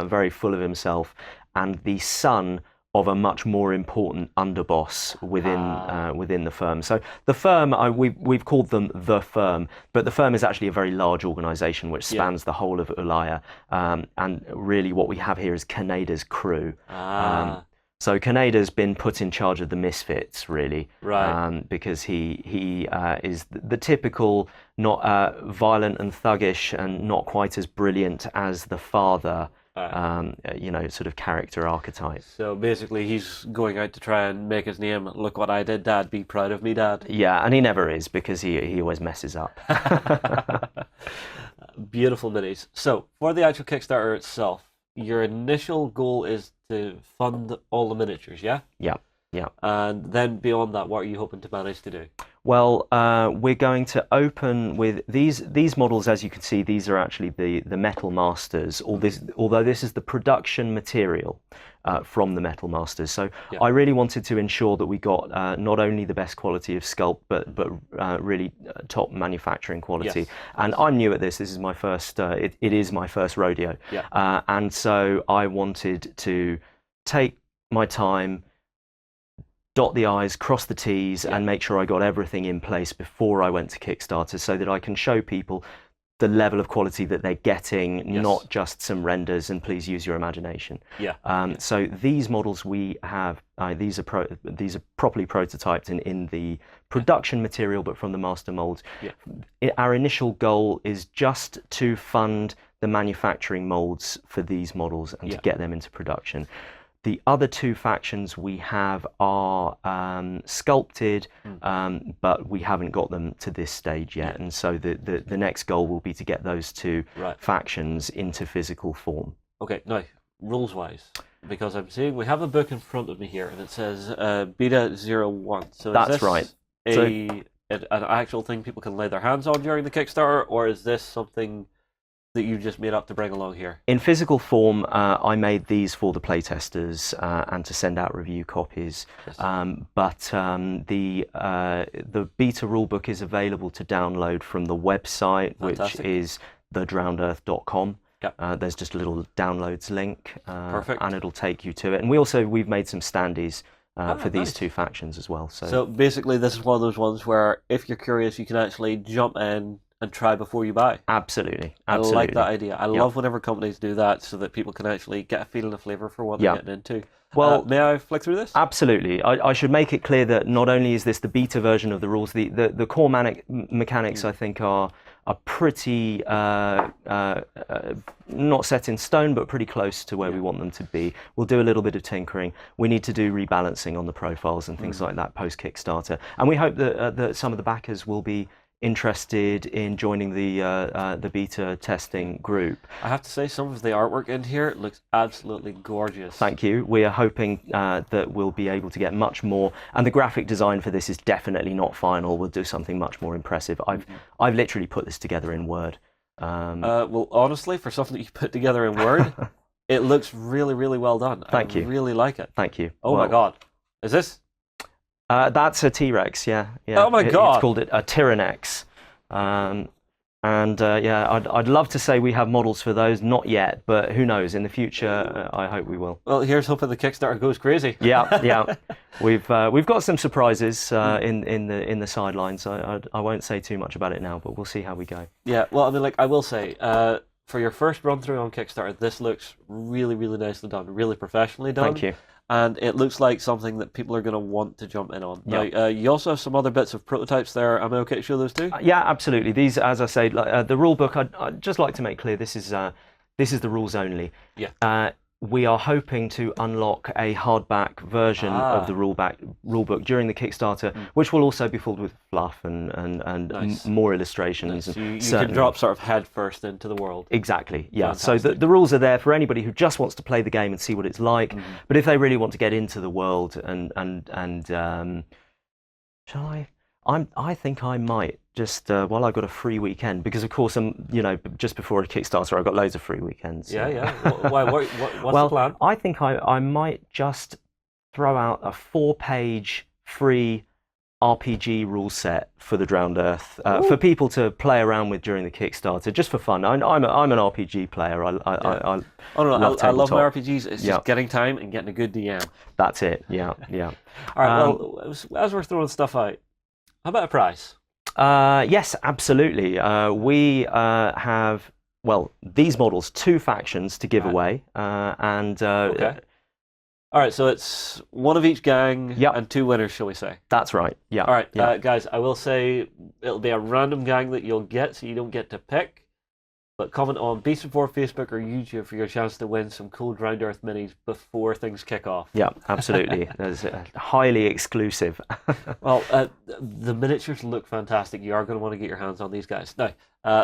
very full of himself, and the son of a much more important underboss within the firm. So the firm, we've called them the firm, but the firm is actually a very large organisation which spans the whole of Ulaya. And really what we have here is Kaneda's crew. So Kaneda's been put in charge of the misfits, really, right? Because he is the typical, not violent and thuggish, and not quite as brilliant as the father. Sort of character archetype. So basically, he's going out to try and make his name. Look what I did, Dad. Be proud of me, Dad. Yeah, and he never is, because he always messes up. Beautiful minis. So for the actual Kickstarter itself, your initial goal is to fund all the miniatures, yeah? Yeah. And then beyond that, what are you hoping to manage to do? Well, we're going to open with these models. As you can see, these are actually the Metal Masters. Although this is the production material from the Metal Masters. So I really wanted to ensure that we got not only the best quality of sculpt, but really top manufacturing quality. Yes. And I'm new at this. This is my first. It is my first rodeo. Yeah. And so I wanted to take my time, dot the I's, cross the T's, and make sure I got everything in place before I went to Kickstarter, so that I can show people the level of quality that they're getting, not just some renders, and please use your imagination. So these models we have, these are properly prototyped in the production material, but from the master molds. Our initial goal is just to fund the manufacturing molds for these models and to get them into production. The other two factions we have are sculpted, but we haven't got them to this stage yet. And so the next goal will be to get those two factions into physical form. Okay, now, rules-wise, because I'm seeing we have a book in front of me here, and it says Beta 01. So that's is this an actual thing people can lay their hands on during the Kickstarter, or is this something that you just made up to bring along here? In physical form, I made these for the playtesters and to send out review copies. But the beta rulebook is available to download from the website, which is thedrownedearth.com. There's just a little downloads link, and it'll take you to it. And we've made some standees for these two factions as well. So basically, this is one of those ones where if you're curious, you can actually jump in, and try before you buy. Absolutely. I like that idea. I love whenever companies do that so that people can actually get a feel and a flavour for what they're getting into. Well, may I flick through this? Absolutely. I should make it clear that not only is this the beta version of the rules, the core mechanics I think are pretty not set in stone, but pretty close to where we want them to be. We'll do a little bit of tinkering. We need to do rebalancing on the profiles and things like that post Kickstarter, and we hope that some of the backers will be interested in joining the beta testing group. I have to say, some of the artwork in here looks absolutely gorgeous. Thank you. We are hoping that we'll be able to get much more, and the graphic design for this is definitely not final. We'll do something much more impressive. I've literally put this together in Word. Well, honestly, for something that you put together in Word, it looks really, really well done. Thank you. I really like it. Thank you. Oh my God. Is this? That's a T-Rex, yeah. Oh my God! It's called a Tyrannex, I'd love to say we have models for those, not yet, but who knows? In the future, I hope we will. Well, here's hoping the Kickstarter goes crazy. Yeah. We've got some surprises in the sidelines. I won't say too much about it now, but we'll see how we go. Yeah. Well, I mean, like I will say, for your first run through on Kickstarter, this looks really, really nicely done, really professionally done. Thank you. And it looks like something that people are going to want to jump in on. Now, you also have some other bits of prototypes there. Am I okay to show those too? Yeah, absolutely. These, as I say, the rule book. I'd just like to make clear this is the rules only. Yeah. We are hoping to unlock a hardback version of the rule book during the Kickstarter, which will also be filled with fluff and nice. More illustrations. Nice. You can drop sort of head first into the world. Exactly, yeah. Fantastic. So the rules are there for anybody who just wants to play the game and see what it's like. But if they really want to get into the world shall I? I think I might just while I've got a free weekend, because of course just before a Kickstarter I've got loads of free weekends. Yeah. Why? What's well, the plan? I think I might just throw out a 4-page free RPG rule set for the Drowned Earth for people to play around with during the Kickstarter, just for fun. I'm an RPG player. I love my RPGs. It's just getting time and getting a good DM. That's it. Yeah. All right. Well, as we're throwing stuff out, how about a prize? Yes, absolutely. We have, these models, 2 factions to give away, okay. All right, so it's one of each gang and 2 winners, shall we say? That's right. Yeah. All right, guys. I will say it'll be a random gang that you'll get, so you don't get to pick. But comment on Beast Before Facebook or YouTube for your chance to win some cool Drowned Earth minis before things kick off. Yeah, absolutely. That's highly exclusive. Well, the miniatures look fantastic. You are going to want to get your hands on these guys. Now,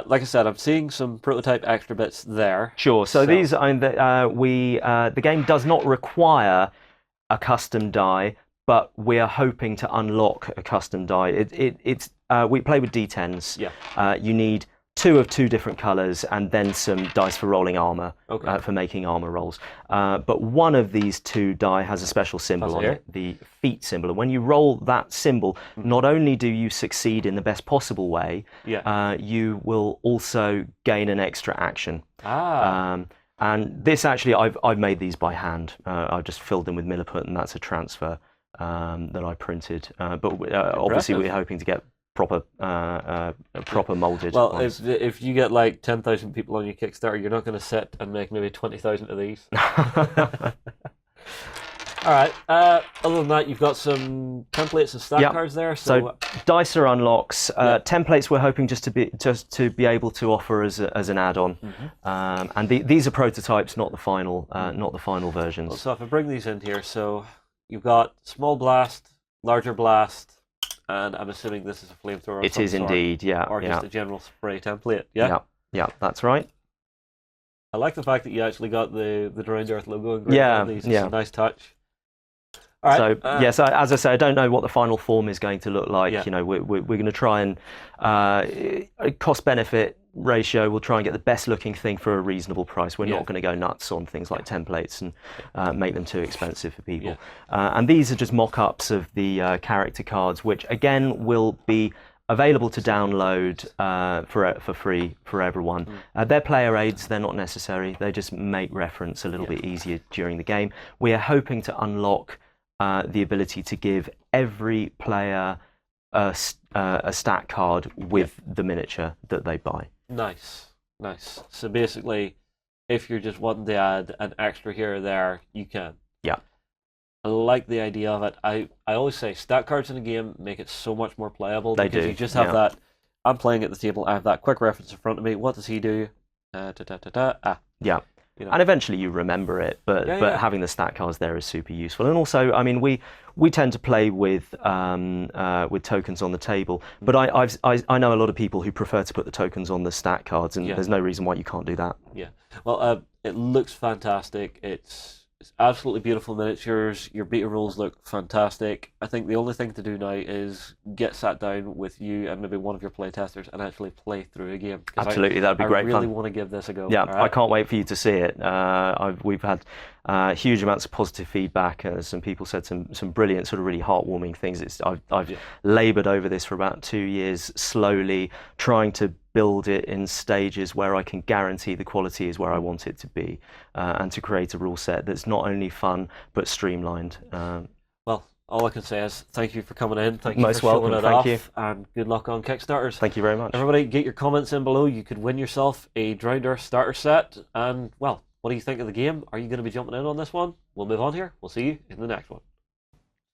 like I said, I'm seeing some prototype extra bits there. Sure. So these the game does not require a custom die, but we are hoping to unlock a custom die. We play with D10s. Yeah. You need 2 of 2 different colours, and then some dice for rolling armour, for making armour rolls. But one of these 2 die has a special symbol on it, the feat symbol. And when you roll that symbol, not only do you succeed in the best possible way, you will also gain an extra action. And this actually, I've made these by hand. I've just filled them with Milliput, and that's a transfer that I printed. But obviously, we're hoping to get proper molded. Well, if you get like 10,000 people on your Kickstarter, you're not going to sit and make maybe 20,000 of these. All right. Other than that, you've got some templates and stack cards there. So dice are unlocks. Templates we're hoping just to be able to offer as an add-on. And these are prototypes, not the final versions. Well, so if I bring these in here, so you've got small blast, larger blast. And I'm assuming this is a flamethrower. It is indeed, yeah. Or just a general spray template, yeah? Yeah, that's right. I like the fact that you actually got the Drowned Earth logo engraved on these. It's a nice touch. All right. So yes, as I say, I don't know what the final form is going to look like. We're going to try and cost benefit ratio. We'll try and get the best looking thing for a reasonable price. We're not going to go nuts on things like templates and make them too expensive for people. And these are just mock-ups of the character cards, which again will be available to download for free for everyone. They're player aids. They're not necessary. They just make reference a little bit easier during the game. We are hoping to unlock the ability to give every player a stat card with the miniature that they buy. Nice. So basically, if you're just wanting to add an extra here or there, you can. Yeah. I like the idea of it. I always say stat cards in a game make it so much more playable. They because do, you just have yeah. that. I'm playing at the table. I have that quick reference in front of me. What does he do? Yeah. You know. And eventually you remember it, but having the stat cards there is super useful. And also, I mean, we tend to play with tokens on the table, but I know a lot of people who prefer to put the tokens on the stat cards, and there's no reason why you can't do that. Yeah. Well, it looks fantastic. It's absolutely beautiful miniatures. Your beta rules look fantastic. I think the only thing to do now is get sat down with you and maybe one of your playtesters and actually play through a game. Absolutely, that'd be great I really fun. want to give this a go. Yeah, All right? I can't wait for you to see it. We've had huge amounts of positive feedback. Some people said some brilliant, sort of really heartwarming things. I've laboured over this for about 2 years, slowly trying to build it in stages where I can guarantee the quality is where I want it to be, and to create a rule set that's not only fun but streamlined. Well, all I can say is thank you for coming in. Thank you Most for showing welcome, it thank off, you. and good luck on Kickstarters. Thank you very much. Everybody, get your comments in below. You could win yourself a Drowned Earth starter set. And, well, what do you think of the game? Are you going to be jumping in on this one? We'll move on here. We'll see you in the next one.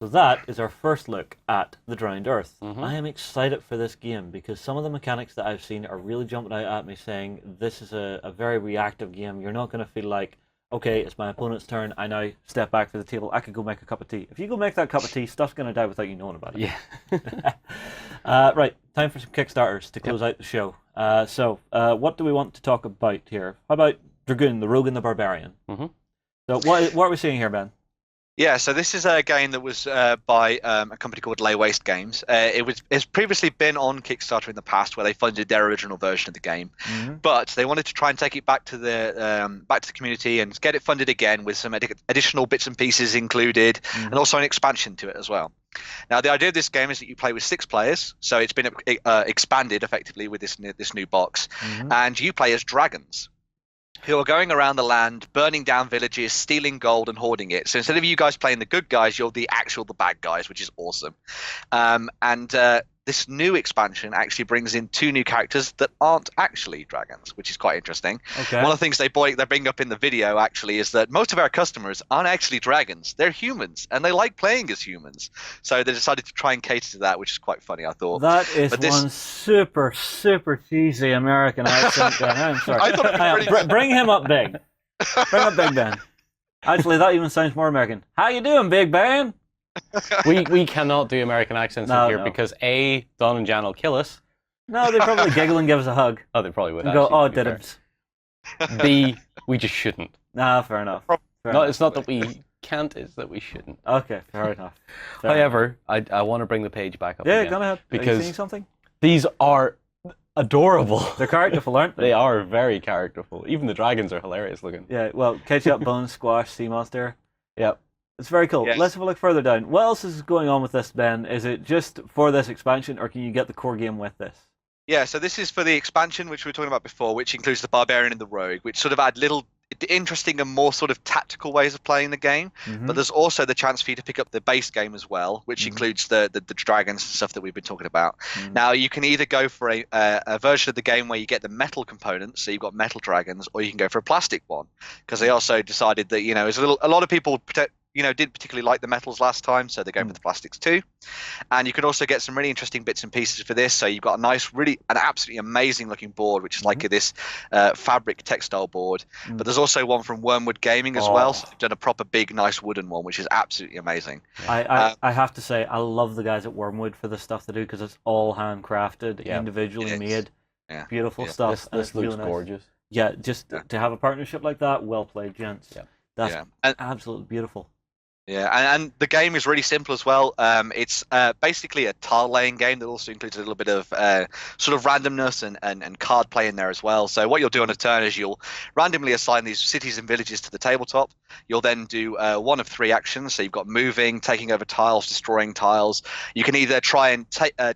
So that is our first look at the Drowned Earth. I am excited for this game because some of the mechanics that I've seen are really jumping out at me, saying this is a very reactive game. You're not going to feel like, okay, it's my opponent's turn, I now step back for the table, I could go make a cup of tea. If you go make that cup of tea, stuff's going to die without you knowing about it. Yeah. Right, time for some Kickstarters to close out the show. So what do we want to talk about here? How about Dragoon, the Rogue and the Barbarian? So what are we seeing here, Ben? Yeah, so this is a game that was by a company called Lay Waste Games. It's previously been on Kickstarter in the past, where they funded their original version of the game, but they wanted to try and take it back to the community and get it funded again with some additional bits and pieces included, and also an expansion to it as well. Now, the idea of this game is that you play with 6 players, so it's been expanded effectively with this new box, and you play as dragons, who are going around the land, burning down villages, stealing gold and hoarding it. So instead of you guys playing the good guys, you're the bad guys, which is awesome. This new expansion actually brings in 2 new characters that aren't actually dragons, which is quite interesting. Okay. One of the things they bring up in the video actually is that most of our customers aren't actually dragons. They're humans, and they like playing as humans. So they decided to try and cater to that, which is quite funny, I thought. That is one super, super cheesy American accent, Ben. I'm sorry. I thought it was pretty... Bring him up big. Bring up Big Ben. Actually, that even sounds more American. How you doing, Big Ben? we cannot do American accents in here No. because A, Don and Jan will kill us. No, they probably giggle and give us a hug. Oh, they probably would. And go, actually, oh, to be fair. diddums. B, we just shouldn't. Nah, fair enough. No, it's not that we can't, it's that we shouldn't. Okay, fair enough. Fair However, I want to bring the page back up enough. Yeah, again. go ahead. Are you Because seeing something? these are adorable. They're characterful, aren't they? They are very characterful. Even the dragons are hilarious looking. Yeah, well, ketchup, bone, squash, sea monster. Yep. It's very cool. Yes. Let's have a look further down. What else is going on with this, Ben? Is it just for this expansion, or can you get the core game with this? Yeah, so this is for the expansion, which we were talking about before, which includes the Barbarian and the Rogue, which sort of add little interesting and more sort of tactical ways of playing the game. But there's also the chance for you to pick up the base game as well, which includes the dragons and stuff that we've been talking about. Now, you can either go for a version of the game where you get the metal components, so you've got metal dragons, or you can go for a plastic one, because they also decided that, there's a lot of people didn't particularly like the metals last time, so they're going for the plastics too. And you can also get some really interesting bits and pieces for this. So you've got an absolutely amazing looking board, which is like this fabric textile board. But there's also one from Wormwood Gaming as well. So they've done a proper big, nice wooden one, which is absolutely amazing. I have to say, I love the guys at Wormwood for the stuff they do, because it's all handcrafted, individually made, beautiful stuff. This looks really nice. gorgeous. Yeah, just to have a partnership like that, well played, gents. Yeah. That's absolutely beautiful. Yeah, and the game is really simple as well. It's basically a tile laying game that also includes a little bit of sort of randomness and card play in there as well. So what you'll do on a turn is you'll randomly assign these cities and villages to the tabletop. You'll then do one of 3 actions. So you've got moving, taking over tiles, destroying tiles. You can either try and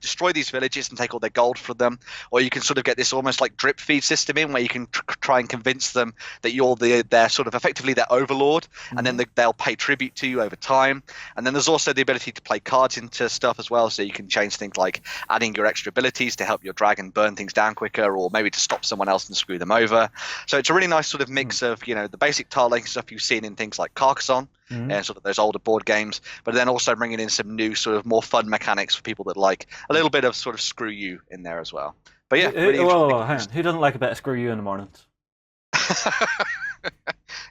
destroy these villages and take all their gold from them, or you can sort of get this almost like drip feed system in where you can try and convince them that you're they're sort of effectively their overlord, and then they'll pay tribute to you over time. And then there's also the ability to play cards into stuff as well, so you can change things like adding your extra abilities to help your dragon burn things down quicker, or maybe to stop someone else and screw them over. So it's a really nice sort of mix of, you know, the basic tile-laying stuff you've seen in things like Carcassonne and sort of those older board games, but then also bringing in some new sort of more fun mechanics for people that like a little bit of sort of screw you in there as well. But yeah, really whoa, hang on. Who doesn't like a bit of screw you in the mornings?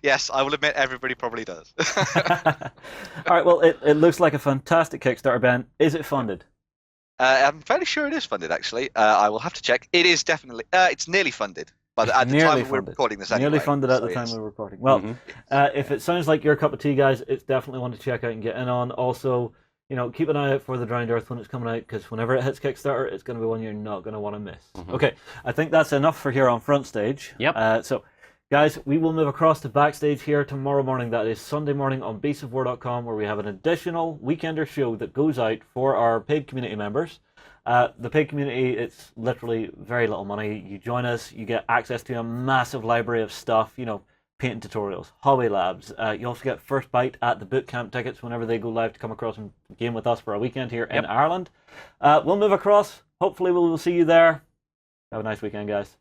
Yes, I will admit everybody probably does. All right, well, it looks like a fantastic Kickstarter, Ben. Is it funded? I'm fairly sure it is funded, actually. I will have to check. It is definitely. It's nearly funded. But at the time we're recording this anyway. Nearly funded at the time we're recording. Well, if it sounds like your cup of tea, guys, it's definitely one to check out and get in on. Also, you know, keep an eye out for the Drowned Earth when it's coming out, because whenever it hits Kickstarter, it's going to be one you're not going to want to miss. Okay, I think that's enough for here on Front Stage. Yep. So, guys, we will move across to Backstage here tomorrow morning. That is Sunday morning on beastsofwar.com, where we have an additional Weekender show that goes out for our paid community members. The paid community, it's literally very little money. You join us, you get access to a massive library of stuff, you know, painting tutorials, hobby labs. You also get first bite at the bootcamp tickets whenever they go live to come across and game with us for a weekend here in Ireland. We'll move across. Hopefully we'll see you there. Have a nice weekend, guys.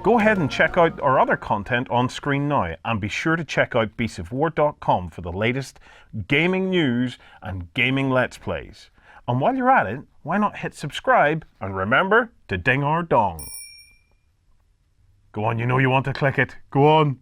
Go ahead and check out our other content on screen now, and be sure to check out beastsofwar.com for the latest gaming news and gaming Let's Plays. And while you're at it, why not hit subscribe and remember to ding our dong. Go on, you know you want to click it. Go on.